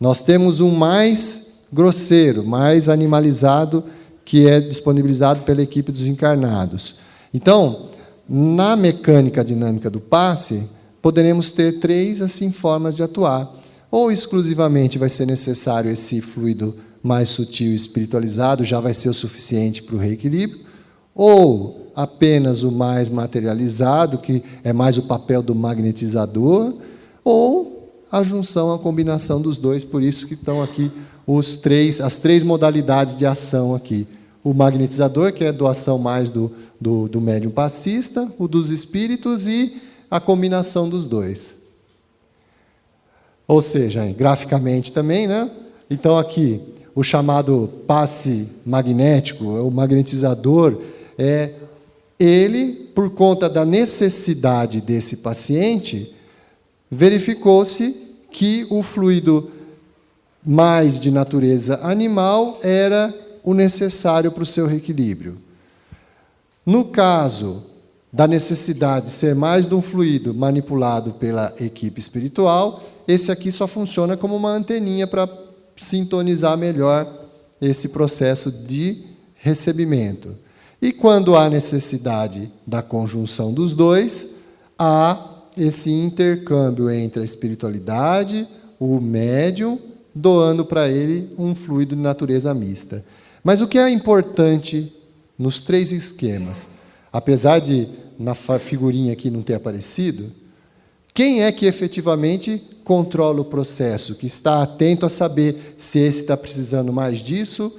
A: Nós temos um mais grosseiro, mais animalizado, que é disponibilizado pela equipe dos encarnados. Então, na mecânica dinâmica do passe, poderemos ter 3 assim, formas de atuar. Ou exclusivamente vai ser necessário esse fluido mais sutil e espiritualizado, já vai ser o suficiente para o reequilíbrio, ou apenas o mais materializado, que é mais o papel do magnetizador, ou a junção, a combinação dos dois. Por isso que estão aqui as 3 modalidades de ação aqui. O magnetizador, que é a doação mais do médium passista, o dos espíritos e a combinação dos dois. Ou seja, graficamente também, né? Então, aqui, o chamado passe magnético, o magnetizador, ele, por conta da necessidade desse paciente, verificou-se que o fluido mais de natureza animal era o necessário para o seu reequilíbrio. No caso da necessidade de ser mais de um fluido manipulado pela equipe espiritual, esse aqui só funciona como uma anteninha para sintonizar melhor esse processo de recebimento. E quando há necessidade da conjunção dos dois, há esse intercâmbio entre a espiritualidade, o médium, doando para ele um fluido de natureza mista. Mas o que é importante nos 3 esquemas, apesar de na figurinha aqui não ter aparecido, quem é que efetivamente controla o processo, que está atento a saber se esse está precisando mais disso,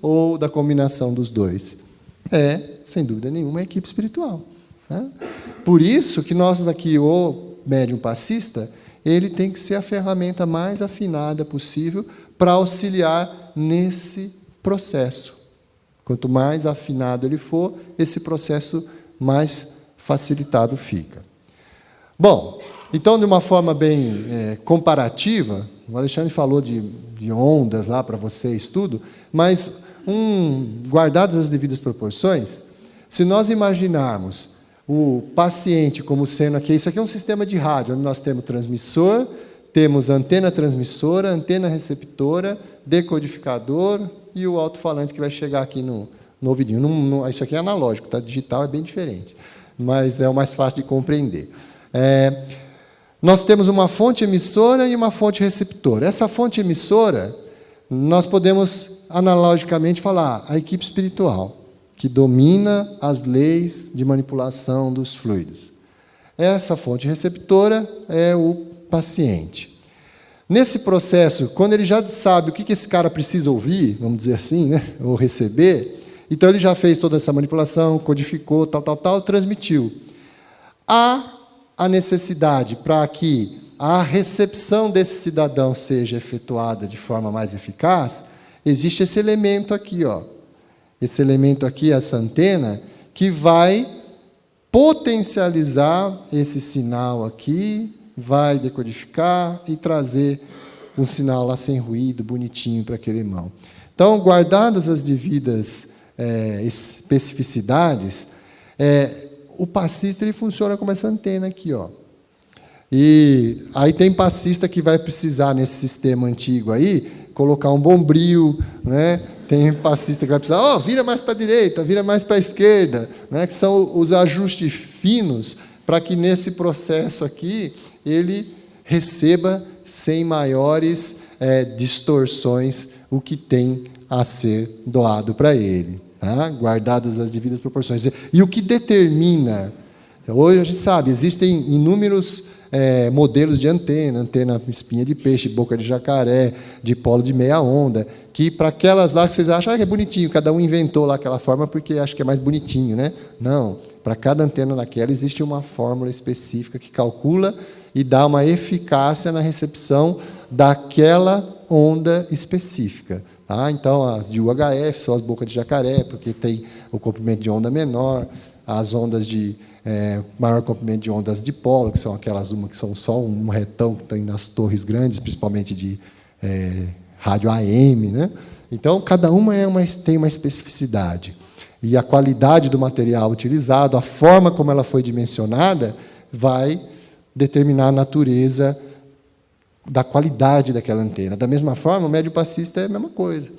A: ou da combinação dos dois? Sem dúvida nenhuma, a equipe espiritual. Né? Por isso que nós aqui, o médium passista, ele tem que ser a ferramenta mais afinada possível para auxiliar nesse processo. Quanto mais afinado ele for, esse processo mais facilitado fica. Bom, então, de uma forma bem comparativa, o Alexandre falou de ondas lá para vocês, tudo, mas, guardadas as devidas proporções, se nós imaginarmos o paciente como sendo aqui, isso aqui é um sistema de rádio, onde nós temos transmissor, temos antena transmissora, antena receptora, decodificador e o alto-falante que vai chegar aqui no ouvidinho. Isso aqui é analógico, tá? Digital é bem diferente, mas é o mais fácil de compreender. Nós temos uma fonte emissora e uma fonte receptora. Essa fonte emissora, nós podemos analogicamente falar a equipe espiritual, que domina as leis de manipulação dos fluidos. Essa fonte receptora é o paciente. Nesse processo, quando ele já sabe o que esse cara precisa ouvir, vamos dizer assim, né, ou receber, então ele já fez toda essa manipulação, codificou, transmitiu. Há a necessidade para que a recepção desse cidadão seja efetuada de forma mais eficaz, existe esse elemento aqui, ó. Esse elemento aqui, essa antena, que vai potencializar esse sinal aqui, vai decodificar e trazer um sinal lá sem ruído, bonitinho para aquele irmão. Então, guardadas as devidas especificidades, o passista ele funciona como essa antena aqui, ó. E aí tem passista que vai precisar, nesse sistema antigo aí, colocar um bombril, né? Tem passista que vai precisar, vira mais para a direita, vira mais para a esquerda, né? Que são os ajustes finos para que nesse processo aqui ele receba sem maiores distorções o que tem a ser doado para ele, tá? Guardadas as devidas proporções. E o que determina, hoje a gente sabe, existem inúmeros modelos de antena espinha de peixe, boca de jacaré, dipolo de meia onda, que para aquelas lá que vocês acham que é bonitinho, cada um inventou lá aquela forma porque acha que é mais bonitinho, né? Não, para cada antena daquela existe uma fórmula específica que calcula e dá uma eficácia na recepção daquela onda específica. Tá? Então, as de UHF são as bocas de jacaré, porque tem o comprimento de onda menor, as ondas de maior comprimento de ondas dipolo, que são aquelas que são só um retão que tem nas torres grandes, principalmente de rádio AM, né? Então, cada uma tem uma especificidade. E a qualidade do material utilizado, a forma como ela foi dimensionada, vai determinar a natureza da qualidade daquela antena. Da mesma forma, o médio passista é a mesma coisa,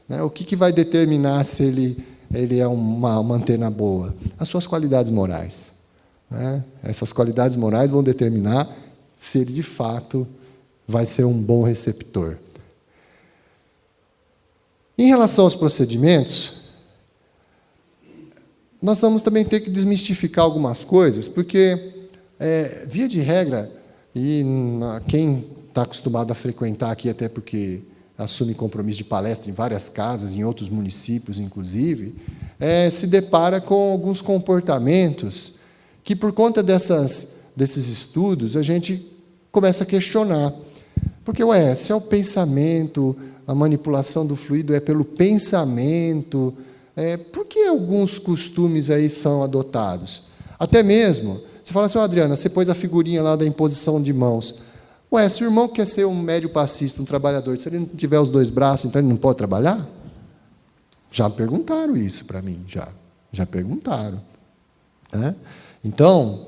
A: né? O que vai determinar se ele é uma antena boa? As suas qualidades morais, né? Essas qualidades morais vão determinar se ele, de fato, vai ser um bom receptor. Em relação aos procedimentos, nós vamos também ter que desmistificar algumas coisas, porque, via de regra, e quem está acostumado a frequentar aqui, até porque assume compromisso de palestra em várias casas, em outros municípios, inclusive, se depara com alguns comportamentos que, por conta desses estudos, a gente começa a questionar. Porque, se é o pensamento, a manipulação do fluido é pelo pensamento, por que alguns costumes aí são adotados? Até mesmo, você fala assim, Adriana, você pôs a figurinha lá da imposição de mãos. Se o irmão quer ser um médio passista, um trabalhador, se ele não tiver os dois braços, então ele não pode trabalhar? Já perguntaram isso para mim, já perguntaram. Então,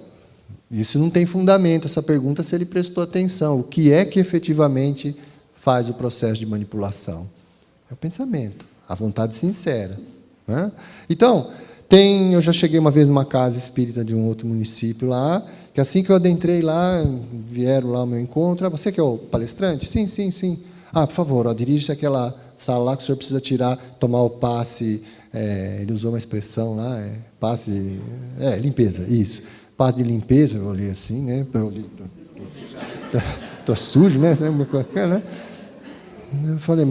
A: isso não tem fundamento, essa pergunta, se ele prestou atenção. O que é que efetivamente faz o processo de manipulação? É o pensamento, a vontade sincera. Então, eu já cheguei uma vez numa casa espírita de um outro município lá, que assim que eu adentrei lá, vieram lá ao meu encontro. Você que é o palestrante? Sim, sim, sim. Por favor, dirige-se àquela sala lá que o senhor precisa tomar o passe, ele usou uma expressão lá, passe, limpeza, isso. Passe de limpeza, eu olhei assim, né? Estou sujo, né? Eu falei,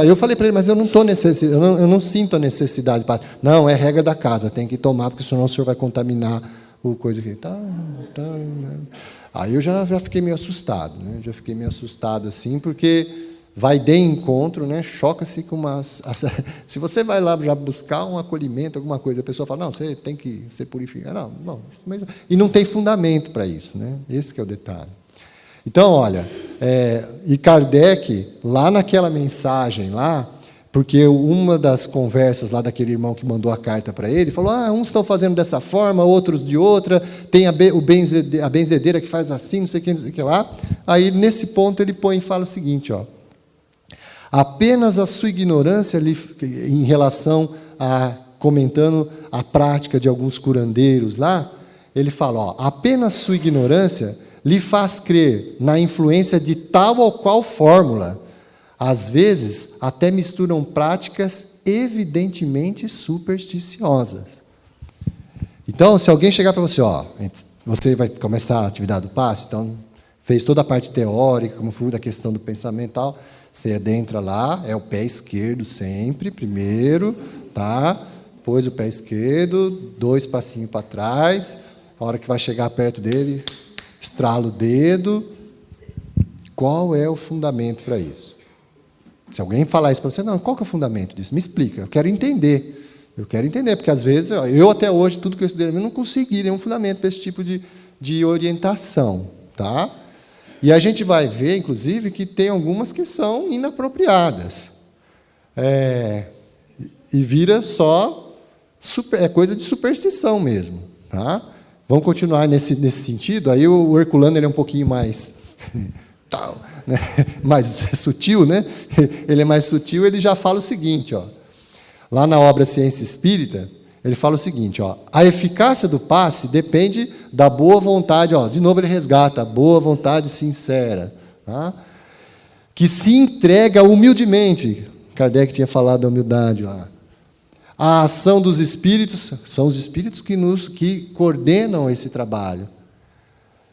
A: eu falei para ele, mas eu não estou eu não sinto a necessidade. Não, é regra da casa, tem que tomar, porque senão o senhor vai contaminar o coisa aqui. Aí eu já fiquei meio assustado, né? Já fiquei meio assustado assim, porque vai de encontro, né? Choca-se com umas. Se você vai lá já buscar um acolhimento, alguma coisa, a pessoa fala, não, você tem que ser purificado. Não, mas... E não tem fundamento para isso, né? Esse que é o detalhe. Então, olha, e Kardec, lá naquela mensagem lá, porque uma das conversas lá daquele irmão que mandou a carta para ele, falou, uns estão fazendo dessa forma, outros de outra, tem a benzedeira que faz assim, não sei o que lá. Aí, nesse ponto, ele fala o seguinte, apenas a sua ignorância em relação comentando a prática de alguns curandeiros lá, ele fala, apenas sua ignorância lhe faz crer na influência de tal ou qual fórmula. Às vezes, até misturam práticas evidentemente supersticiosas. Então, se alguém chegar para você, você vai começar a atividade do passe, então, fez toda a parte teórica, como foi da questão do pensamento e tal, você adentra lá, é o pé esquerdo sempre, primeiro, tá? Pôs o pé esquerdo, 2 passinhos para trás, a hora que vai chegar perto dele, estrala o dedo. Qual é o fundamento para isso? Se alguém falar isso para você, qual que é o fundamento disso? Me explica, eu quero entender. Porque às vezes, eu até hoje, tudo que eu estudei, eu não consegui nenhum fundamento para esse tipo de orientação. Tá? E a gente vai ver, inclusive, que tem algumas que são inapropriadas. E vira só coisa de superstição mesmo. Tá? Vamos continuar nesse sentido. Aí o Herculano ele é um pouquinho mais, né, mais sutil, né? Ele é mais sutil, ele já fala o seguinte, lá na obra Ciência Espírita, ele fala o seguinte, a eficácia do passe depende da boa vontade, de novo ele resgata, a boa vontade sincera. Tá? que se entrega humildemente. Kardec tinha falado da humildade lá. A ação dos espíritos, são os espíritos que coordenam esse trabalho,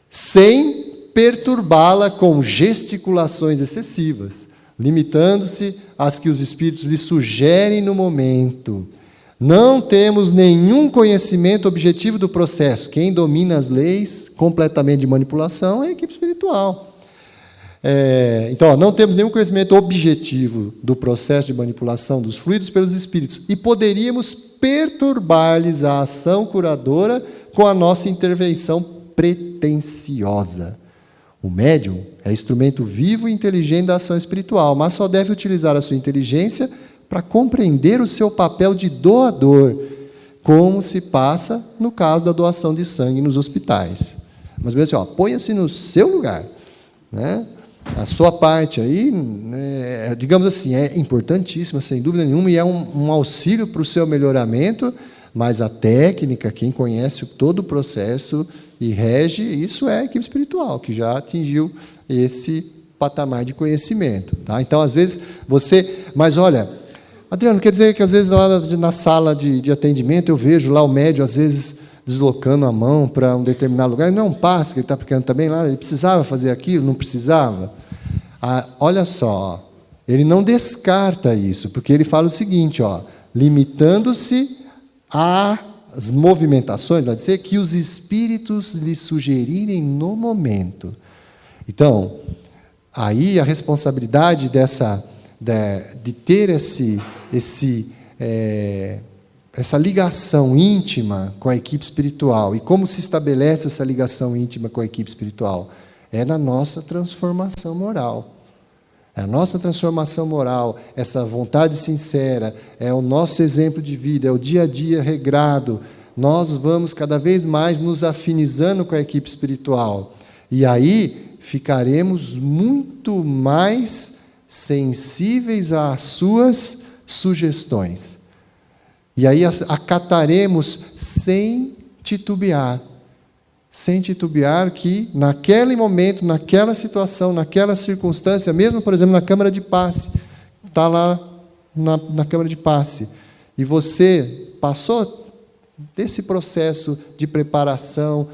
A: sem perturbá-la com gesticulações excessivas, limitando-se às que os espíritos lhe sugerem no momento. Não temos nenhum conhecimento objetivo do processo. Quem domina as leis completamente de manipulação é a equipe espiritual. Então, não temos nenhum conhecimento objetivo do processo de manipulação dos fluidos pelos espíritos e poderíamos perturbar-lhes a ação curadora com a nossa intervenção pretensiosa. O médium é instrumento vivo e inteligente da ação espiritual, mas só deve utilizar a sua inteligência para compreender o seu papel de doador, como se passa no caso da doação de sangue nos hospitais. Mas mesmo assim, ponha-se no seu lugar, né? A sua parte aí, né, digamos assim, é importantíssima, sem dúvida nenhuma, e é um auxílio para o seu melhoramento, mas a técnica, quem conhece todo o processo e rege, isso é a equipe espiritual, que já atingiu esse patamar de conhecimento. Tá? Então, às vezes, mas olha, Adriano, quer dizer que às vezes lá na sala de atendimento eu vejo lá o médium, às vezes, deslocando a mão para um determinado lugar, não é um passe que ele está aplicando também lá, ele precisava fazer aquilo, não precisava. Olha só, ele não descarta isso, porque ele fala o seguinte, limitando-se às movimentações, vai dizer, que os espíritos lhe sugerirem no momento. Então, aí a responsabilidade de ter essa ligação íntima com a equipe espiritual. E como se estabelece essa ligação íntima com a equipe espiritual? É na nossa transformação moral. É a nossa transformação moral, essa vontade sincera, é o nosso exemplo de vida, é o dia a dia regrado. Nós vamos cada vez mais nos afinizando com a equipe espiritual. E aí ficaremos muito mais sensíveis às suas sugestões. E aí acataremos sem titubear que naquele momento, naquela situação, naquela circunstância, mesmo, por exemplo, na câmara de passe, está lá na câmara de passe, e você passou desse processo de preparação,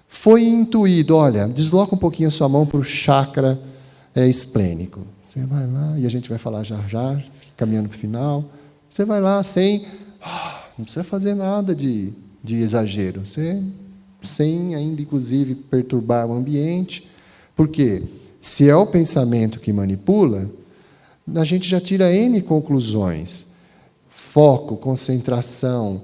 A: foi intuído, olha, desloca um pouquinho a sua mão para o chakra esplênico. Você vai lá, e a gente vai falar já, caminhando para o final. Você vai lá não precisa fazer nada de exagero. Sem ainda, inclusive, perturbar o ambiente. Porque se é o pensamento que manipula, a gente já tira N conclusões. Foco, concentração,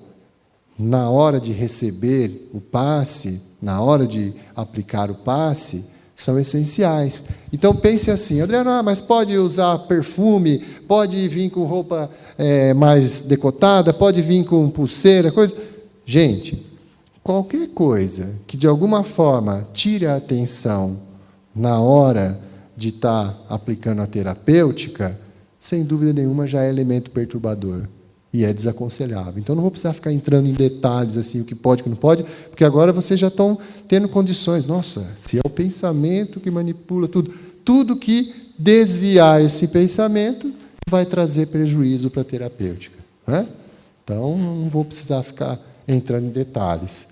A: na hora de receber o passe, na hora de aplicar o passe, são essenciais. Então, pense assim, Adriano, mas pode usar perfume, pode vir com roupa mais decotada, pode vir com pulseira, coisa. Gente, qualquer coisa que, de alguma forma, tire a atenção na hora de estar aplicando a terapêutica, sem dúvida nenhuma já é elemento perturbador. E é desaconselhável. Então, não vou precisar ficar entrando em detalhes, assim, o que pode, o que não pode, porque agora vocês já estão tendo condições. Nossa, se é o pensamento que manipula tudo que desviar esse pensamento vai trazer prejuízo para a terapêutica. Né? Então, não vou precisar ficar entrando em detalhes.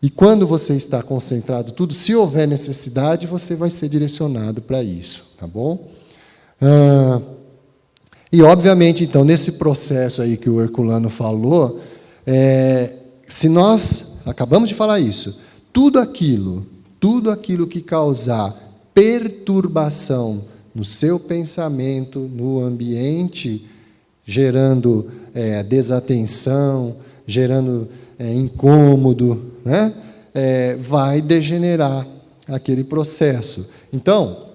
A: E quando você está concentrado tudo, se houver necessidade, você vai ser direcionado para isso. Tá bom? E, obviamente, então, nesse processo aí que o Herculano falou, se nós, acabamos de falar isso, tudo aquilo que causar perturbação no seu pensamento, no ambiente, gerando desatenção, gerando incômodo, né? Vai degenerar aquele processo. Então,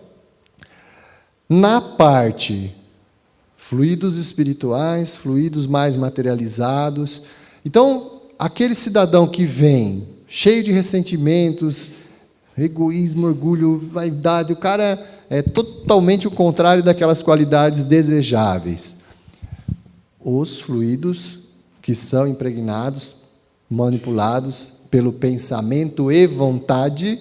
A: na parte fluidos espirituais, fluidos mais materializados. Então, aquele cidadão que vem cheio de ressentimentos, egoísmo, orgulho, vaidade, o cara é totalmente o contrário daquelas qualidades desejáveis. Os fluidos que são impregnados, manipulados pelo pensamento e vontade,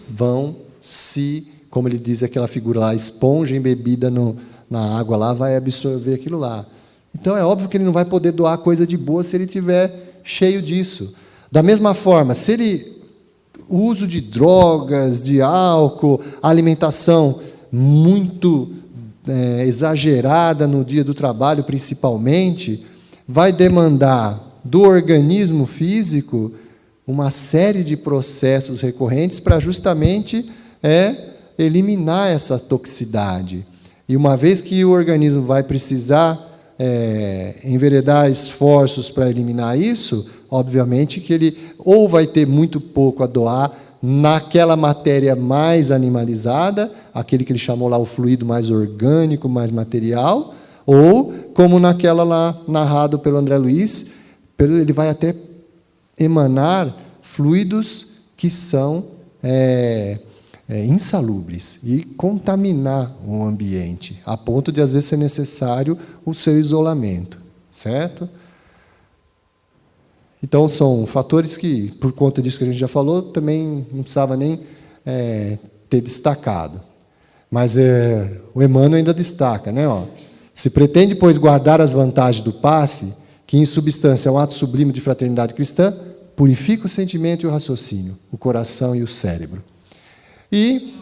A: vão se como ele diz aquela figura lá, esponja embebida na água lá, vai absorver aquilo lá. Então é óbvio que ele não vai poder doar coisa de boa se ele estiver cheio disso. Da mesma forma, se ele o uso de drogas, de álcool, alimentação muito exagerada no dia do trabalho, principalmente, vai demandar do organismo físico uma série de processos recorrentes para justamente eliminar essa toxicidade. E uma vez que o organismo vai precisar enveredar esforços para eliminar isso, obviamente que ele ou vai ter muito pouco a doar naquela matéria mais animalizada, aquele que ele chamou lá o fluido mais orgânico, mais material, ou, como naquela lá narrado pelo André Luiz, ele vai até emanar fluidos que são insalubres e contaminar o ambiente, a ponto de, às vezes, ser necessário o seu isolamento, certo? Então, são fatores que, por conta disso que a gente já falou, também não precisava nem ter destacado. Mas o Emmanuel ainda destaca, né? Se pretende, pois, guardar as vantagens do passe, que, em substância, é um ato sublime de fraternidade cristã, purifica o sentimento e o raciocínio, o coração e o cérebro. E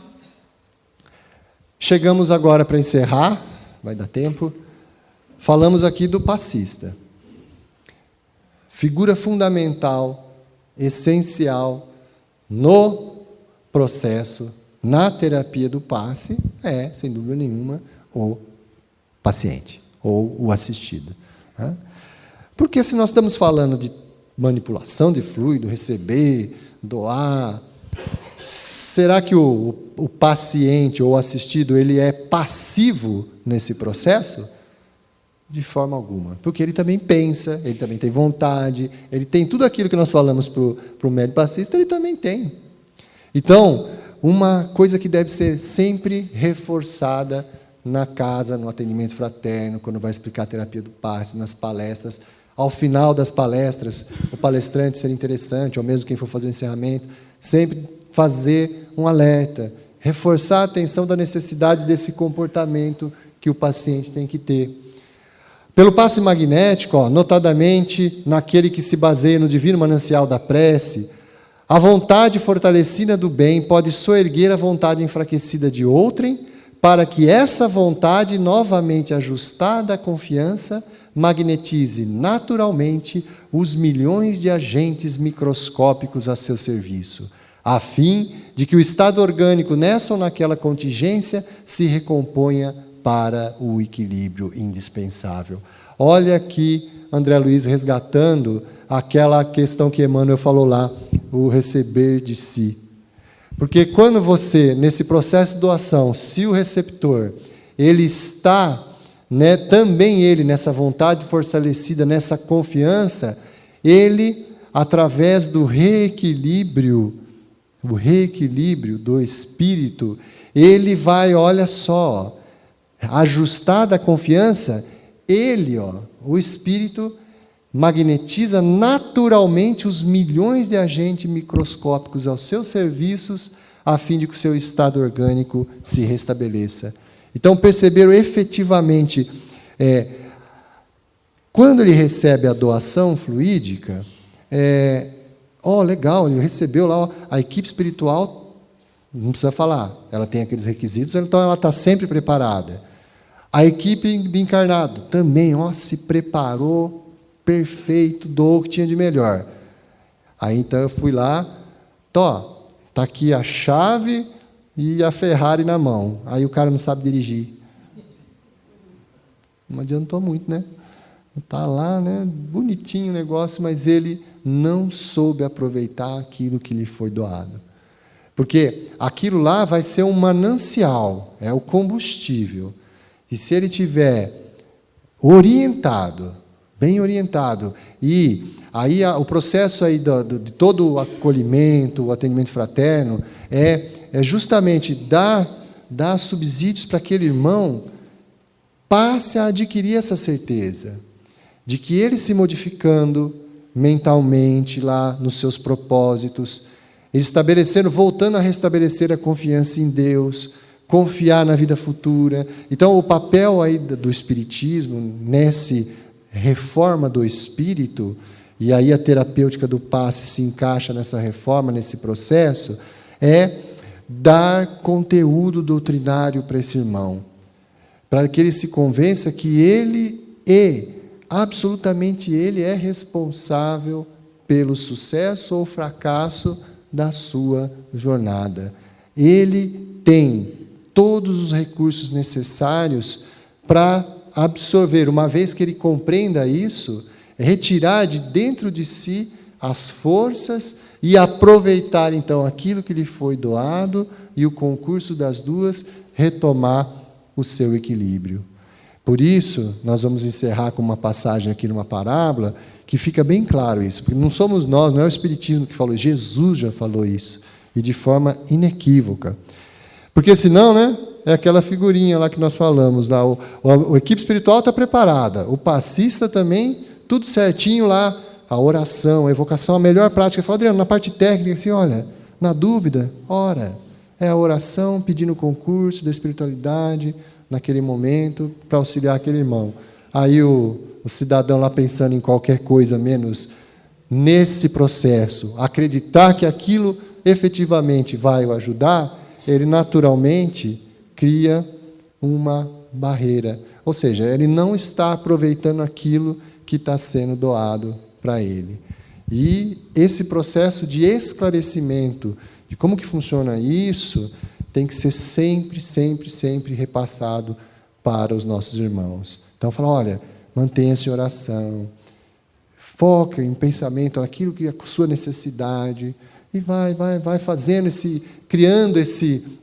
A: chegamos agora para encerrar, vai dar tempo, falamos aqui do passista. Figura fundamental, essencial no processo, na terapia do passe, sem dúvida nenhuma, o paciente ou o assistido. Porque se nós estamos falando de manipulação de fluido, receber, doar, será que o paciente ou o assistido ele é passivo nesse processo? De forma alguma, porque ele também pensa, ele também tem vontade, ele tem tudo aquilo que nós falamos para o médico passista, ele também tem. Então, uma coisa que deve ser sempre reforçada na casa, no atendimento fraterno, quando vai explicar a terapia do passe, nas palestras, ao final das palestras, o palestrante ser interessante, ou mesmo quem for fazer o encerramento, sempre fazer um alerta, reforçar a atenção da necessidade desse comportamento que o paciente tem que ter. Pelo passe magnético, notadamente naquele que se baseia no divino manancial da prece, a vontade fortalecida do bem pode soerguer a vontade enfraquecida de outrem, para que essa vontade, novamente ajustada à confiança, magnetize naturalmente os milhões de agentes microscópicos a seu serviço, a fim de que o estado orgânico nessa ou naquela contingência se recomponha para o equilíbrio indispensável. Olha aqui André Luiz resgatando aquela questão que Emmanuel falou lá, o receber de si. Porque quando você, nesse processo de doação, se o receptor, ele está, também ele, nessa vontade fortalecida, nessa confiança, ele, através do reequilíbrio do espírito, ele vai, olha só, ajustada a confiança, ele, o espírito, magnetiza naturalmente os milhões de agentes microscópicos aos seus serviços, a fim de que o seu estado orgânico se restabeleça. Então, perceberam efetivamente, quando ele recebe a doação fluídica, legal, ele recebeu lá, a equipe espiritual, não precisa falar, ela tem aqueles requisitos, então ela está sempre preparada. A equipe de encarnado também, se preparou, perfeito, doou o que tinha de melhor. Aí então eu fui lá, está aqui a chave e a Ferrari na mão. Aí o cara não sabe dirigir. Não adiantou muito, né? Está lá, né? Bonitinho o negócio, mas ele não soube aproveitar aquilo que lhe foi doado. Porque aquilo lá vai ser um manancial, é o combustível. E se ele tiver orientado, bem orientado, e aí o processo aí de todo o acolhimento, o atendimento fraterno, é justamente dar subsídios para aquele irmão passe a adquirir essa certeza de que ele se modificando mentalmente lá nos seus propósitos, Eles voltando a restabelecer a confiança em Deus, confiar na vida futura. Então, o papel aí do Espiritismo, nessa reforma do espírito, e aí a terapêutica do passe se encaixa nessa reforma, nesse processo, é dar conteúdo doutrinário para esse irmão, para que ele se convença que absolutamente ele é responsável pelo sucesso ou fracasso da sua jornada. Ele tem todos os recursos necessários para absorver, uma vez que ele compreenda isso, retirar de dentro de si as forças e aproveitar então aquilo que lhe foi doado e o concurso das duas retomar o seu equilíbrio. Por isso, nós vamos encerrar com uma passagem aqui numa parábola que fica bem claro isso, porque não somos nós, não é o Espiritismo que falou, Jesus já falou isso, e de forma inequívoca. Porque senão, né, é aquela figurinha lá que nós falamos, lá, a equipe espiritual está preparada, o passista também, tudo certinho lá, a oração, a evocação, a melhor prática. Fala, Adriano, na parte técnica, assim, olha, na dúvida, ora, é a oração pedindo o concurso da espiritualidade naquele momento para auxiliar aquele irmão. Aí o cidadão lá pensando em qualquer coisa menos nesse processo, acreditar que aquilo efetivamente vai o ajudar, ele naturalmente cria uma barreira. Ou seja, ele não está aproveitando aquilo que está sendo doado para ele. E esse processo de esclarecimento de como que funciona isso tem que ser sempre, sempre, sempre repassado para os nossos irmãos. Então, fala, olha, mantenha-se em oração, foca em pensamento naquilo que é a sua necessidade, e vai fazendo criando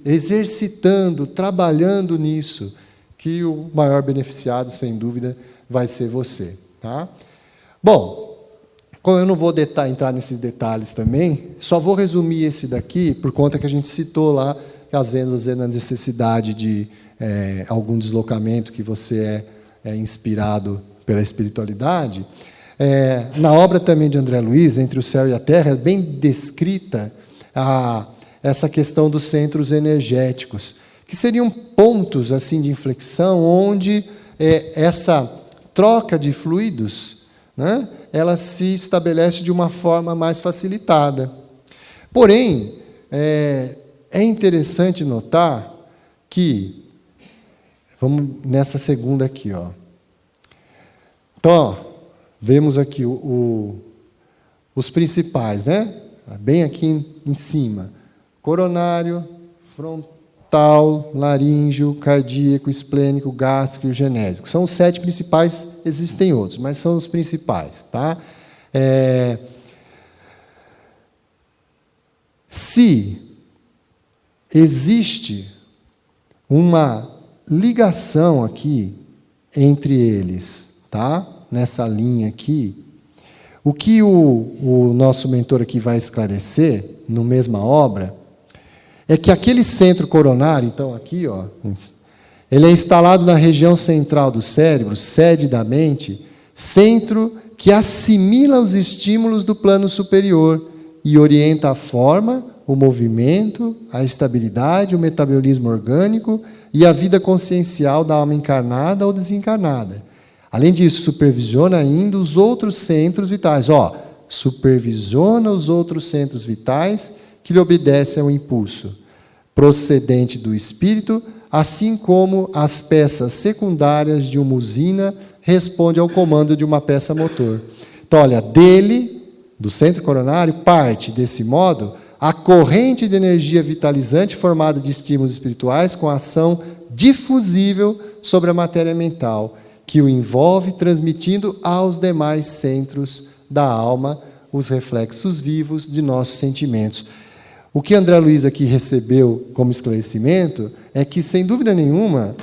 A: exercitando, trabalhando nisso, que o maior beneficiado, sem dúvida, vai ser você. Tá? Bom, como eu não vou entrar nesses detalhes também, só vou resumir esse daqui, por conta que a gente citou lá, que às vezes na necessidade de algum deslocamento que você é inspirado pela espiritualidade. Na obra também de André Luiz, Entre o Céu e a Terra, é bem descrita essa questão dos centros energéticos, que seriam pontos assim de inflexão, onde essa troca de fluidos, né, ela se estabelece de uma forma mais facilitada. Porém, é interessante notar que, vamos nessa segunda aqui, ó. Então, vemos aqui os principais, né? Bem aqui em cima: coronário, frontal, laríngeo, cardíaco, esplênico, gástrico e genésico. São os 7 principais, existem outros, mas são os principais, tá? Se existe uma ligação aqui entre eles, tá? Nessa linha aqui, o que o nosso mentor aqui vai esclarecer, na mesma obra, é que aquele centro coronário, então aqui, ó, ele é instalado na região central do cérebro, sede da mente, centro que assimila os estímulos do plano superior e orienta a forma, o movimento, a estabilidade, o metabolismo orgânico e a vida consciencial da alma encarnada ou desencarnada. Além disso, supervisiona ainda os outros centros vitais. Supervisiona os outros centros vitais que lhe obedecem ao impulso procedente do espírito, assim como as peças secundárias de uma usina respondem ao comando de uma peça motor. Então, olha, do centro coronário, parte, desse modo, a corrente de energia vitalizante formada de estímulos espirituais com ação difusível sobre a matéria mental, que o envolve, transmitindo aos demais centros da alma os reflexos vivos de nossos sentimentos. O que André Luiz aqui recebeu como esclarecimento é que, sem dúvida nenhuma,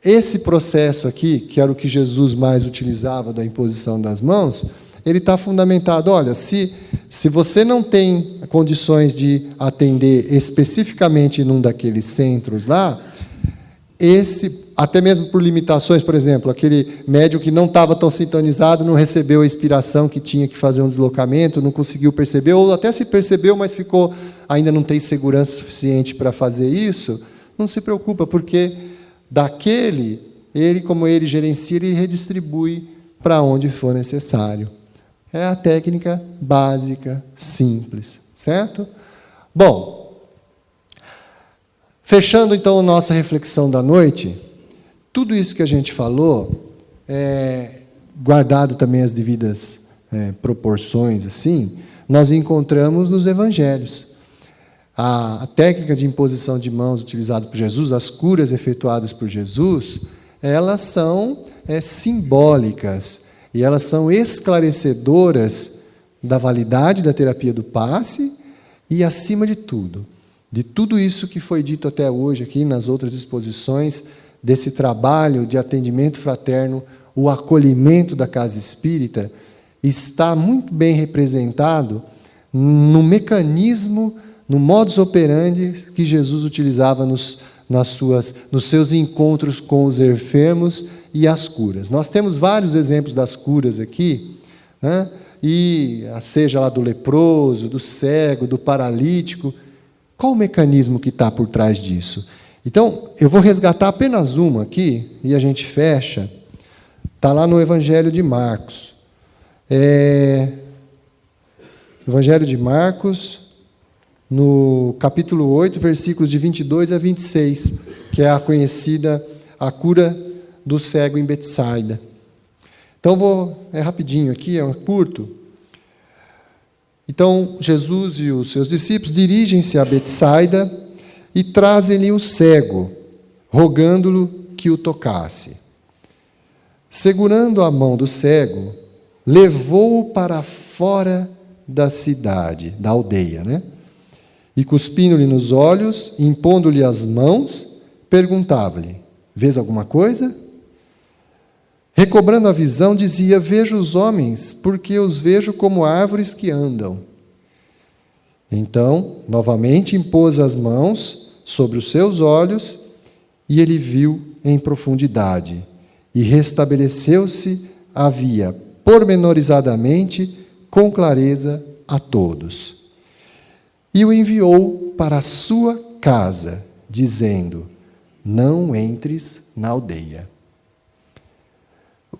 A: esse processo aqui, que era o que Jesus mais utilizava da imposição das mãos, ele está fundamentado. Olha, se você não tem condições de atender especificamente num daqueles centros lá, até mesmo por limitações, por exemplo, aquele médium que não estava tão sintonizado, não recebeu a inspiração que tinha que fazer um deslocamento, não conseguiu perceber, ou até se percebeu, mas ainda não tem segurança suficiente para fazer isso, não se preocupa, porque como ele gerencia, ele redistribui para onde for necessário. É a técnica básica, simples, certo? Bom, fechando então a nossa reflexão da noite, tudo isso que a gente falou, guardado também as devidas proporções, assim, nós encontramos nos evangelhos. A técnica de imposição de mãos utilizada por Jesus, as curas efetuadas por Jesus, elas são simbólicas e elas são esclarecedoras da validade da terapia do passe e, acima de tudo isso que foi dito até hoje aqui nas outras exposições, desse trabalho de atendimento fraterno, o acolhimento da casa espírita, está muito bem representado no mecanismo, no modus operandi que Jesus utilizava nos seus encontros com os enfermos e as curas. Nós temos vários exemplos das curas aqui, né? E seja lá do leproso, do cego, do paralítico. Qual o mecanismo que está por trás disso? Então, eu vou resgatar apenas uma aqui, e a gente fecha. Está lá no Evangelho de Marcos. Evangelho de Marcos, no capítulo 8, versículos de 22 a 26, que é a cura do cego em Betsaida. Então, é rapidinho aqui, é curto. Então, Jesus e os seus discípulos dirigem-se a Betsaida e trazem-lhe o cego, rogando-lhe que o tocasse. Segurando a mão do cego, levou-o para fora da cidade, da aldeia, né? E cuspindo-lhe nos olhos, impondo-lhe as mãos, perguntava-lhe: vês alguma coisa? Recobrando a visão, dizia: vejo os homens, porque os vejo como árvores que andam. Então, novamente impôs as mãos sobre os seus olhos, e ele viu em profundidade, e restabeleceu-se a via, pormenorizadamente, com clareza a todos. E o enviou para a sua casa, dizendo: não entres na aldeia. O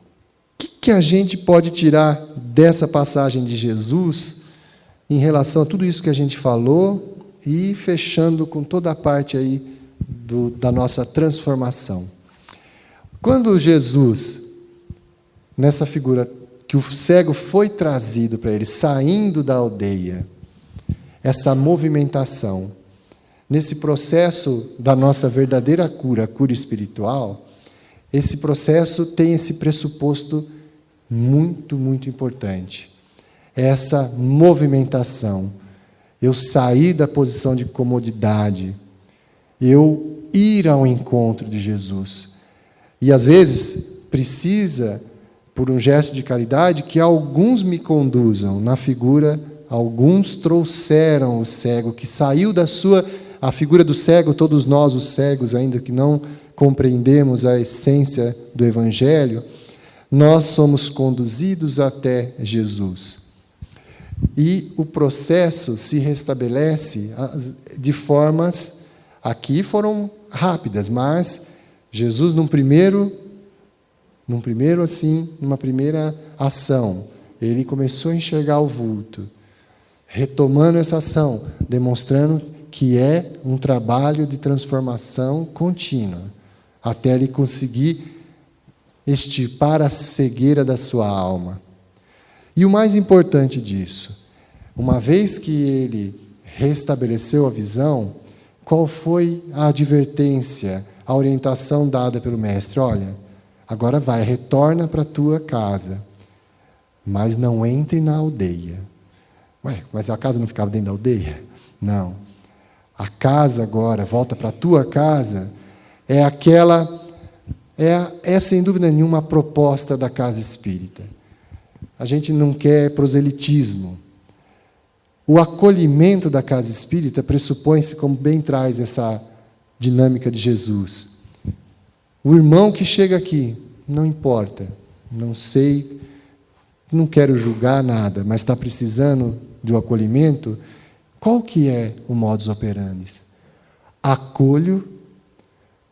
A: que a gente pode tirar dessa passagem de Jesus em relação a tudo isso que a gente falou e fechando com toda a parte aí da nossa transformação? Quando Jesus, nessa figura que o cego foi trazido para ele, saindo da aldeia, essa movimentação, nesse processo da nossa verdadeira cura, a cura espiritual, esse processo tem esse pressuposto muito, muito importante. Essa movimentação, eu sair da posição de comodidade, eu ir ao encontro de Jesus. E às vezes precisa, por um gesto de caridade, que alguns me conduzam na figura. Alguns trouxeram o cego, que saiu a figura do cego, todos nós, os cegos, ainda que não compreendemos a essência do Evangelho, nós somos conduzidos até Jesus. E o processo se restabelece de formas, aqui foram rápidas, mas Jesus, numa primeira ação, ele começou a enxergar o vulto, retomando essa ação, demonstrando que é um trabalho de transformação contínua, até ele conseguir extirpar a cegueira da sua alma. E o mais importante disso, uma vez que ele restabeleceu a visão, qual foi a advertência, a orientação dada pelo mestre? Olha, agora retorna para a tua casa, mas não entre na aldeia. Ué, mas a casa não ficava dentro da aldeia? Não. A casa agora, volta para a tua casa, é sem dúvida nenhuma a proposta da casa espírita. A gente não quer proselitismo. O acolhimento da casa espírita pressupõe-se, como bem traz essa dinâmica de Jesus, O irmão que chega aqui, não importa, não sei, não quero julgar nada, mas está precisando de um acolhimento, qual que é o modus operandi? Acolho,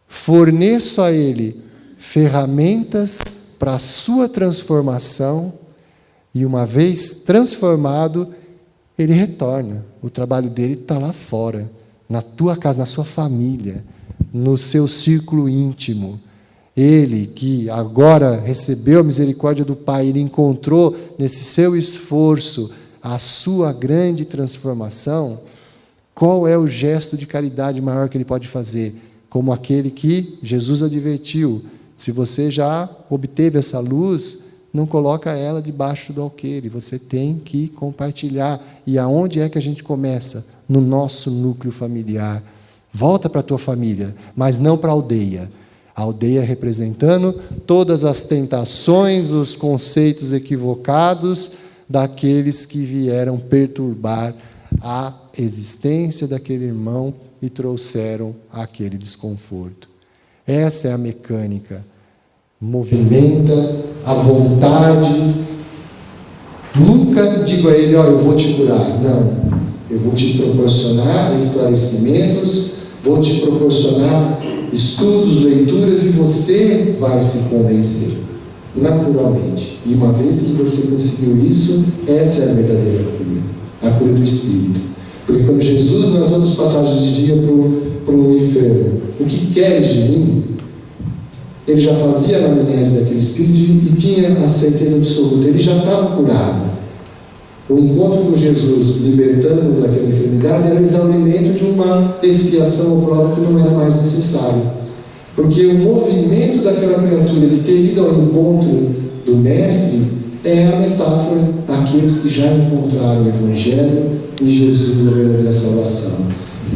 A: forneço a ele ferramentas para a sua transformação, e uma vez transformado, ele retorna. O trabalho dele está lá fora, na tua casa, na sua família, no seu círculo íntimo. Ele que agora recebeu a misericórdia do Pai, ele encontrou nesse seu esforço a sua grande transformação. Qual é o gesto de caridade maior que ele pode fazer? Como aquele que Jesus advertiu: se você já obteve essa luz, não coloca ela debaixo do alqueire, você tem que compartilhar. E aonde é que a gente começa? No nosso núcleo familiar. Volta para a tua família, mas não para a aldeia. A aldeia representando todas as tentações, os conceitos equivocados daqueles que vieram perturbar a existência daquele irmão e trouxeram aquele desconforto. Essa é a mecânica. Movimenta a vontade. Nunca digo a ele: eu vou te curar. Não. Eu vou te proporcionar esclarecimentos, vou te proporcionar estudos, leituras, e você vai se convencer, naturalmente. E uma vez que você conseguiu isso, essa é a verdadeira cura, a cura do Espírito. Porque quando Jesus, nas outras passagens, dizia para o enfermo: o que queres de mim? Ele já fazia a anamnese daquele Espírito e tinha a certeza absoluta, ele já estava curado. O encontro com Jesus, libertando daquela enfermidade, era o exaurimento de uma expiação ou prova que não era mais necessária. Porque o movimento daquela criatura de ter ido ao encontro do Mestre é a metáfora daqueles que já encontraram o Evangelho e Jesus, a verdadeira salvação.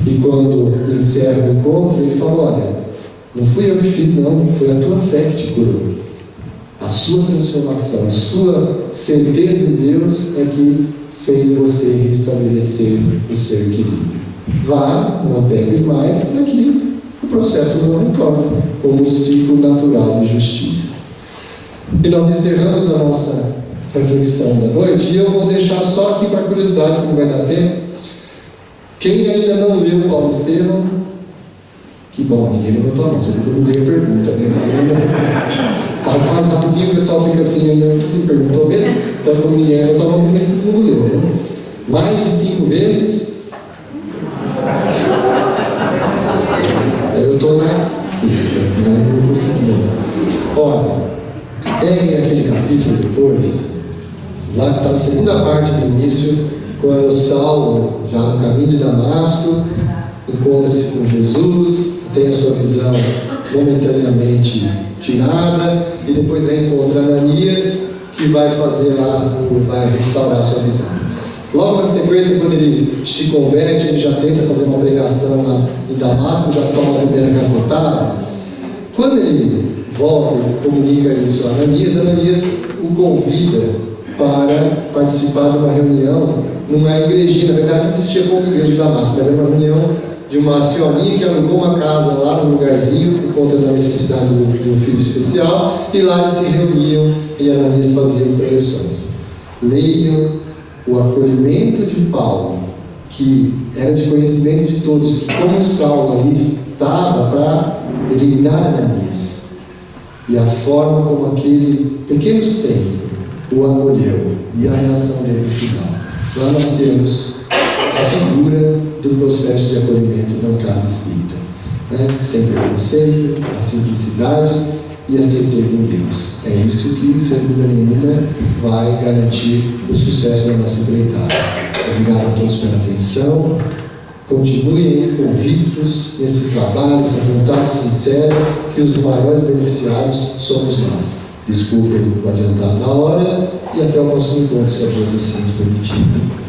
A: E quando encerra o encontro, ele fala: olha, não fui eu que fiz, não, foi a tua fé que te curou. A sua transformação, a sua certeza em Deus é que fez você restabelecer o seu equilíbrio. Vá, não pegues mais, para que o processo não retorne, como o ciclo natural de justiça. E nós encerramos a nossa reflexão da noite, e eu vou deixar só aqui para curiosidade, como vai dar tempo. Quem ainda não leu Paulo Estevão? Que bom, ninguém levantou a mão, você não deu pergunta, né? Faz rapidinho, o pessoal fica assim, ainda não perguntou mesmo? Então, como ninguém levantou a mão, todo mundo leu, né? Mais de 5 vezes. Eu estou na 6ª, mas eu não consegui. Olha, peguem aquele capítulo depois, lá que está na segunda parte do início, quando Saulo, já no caminho de Damasco, encontra-se com Jesus, tem a sua visão momentaneamente tirada, e depois reencontra Ananias, que vai fazer lá, vai restaurar a sua visão. Logo na sequência, quando ele se converte, ele já tenta fazer uma pregação lá em Damasco, já toma a primeira cacetada. Quando ele volta e comunica isso a Ananias, Ananias o convida para participar de uma reunião numa igrejinha. Na verdade, não existia pouca igreja de Damasco, mas era uma reunião de uma senhorinha que alugou uma casa lá num lugarzinho por conta da necessidade de um filho especial, e lá eles se reuniam e Ananias fazia as preleções. Leiam o acolhimento de Paulo, que era de conhecimento de todos, que como Saulo ali estava para eliminar Ananias, e a forma como aquele pequeno centro o acolheu, e a reação dele no final. Lá nós temos a figura do processo de acolhimento da casa espírita, né? Sem preconceito, a simplicidade e a certeza em Deus. É isso que, sem dúvida nenhuma, vai garantir o sucesso da nossa empreitada. Obrigado a todos pela atenção. Continuem convictos nesse trabalho, essa vontade sincera, que os maiores beneficiados somos nós. Desculpem o adiantado da hora, e até o próximo encontro, se a Deus assim nos permitir.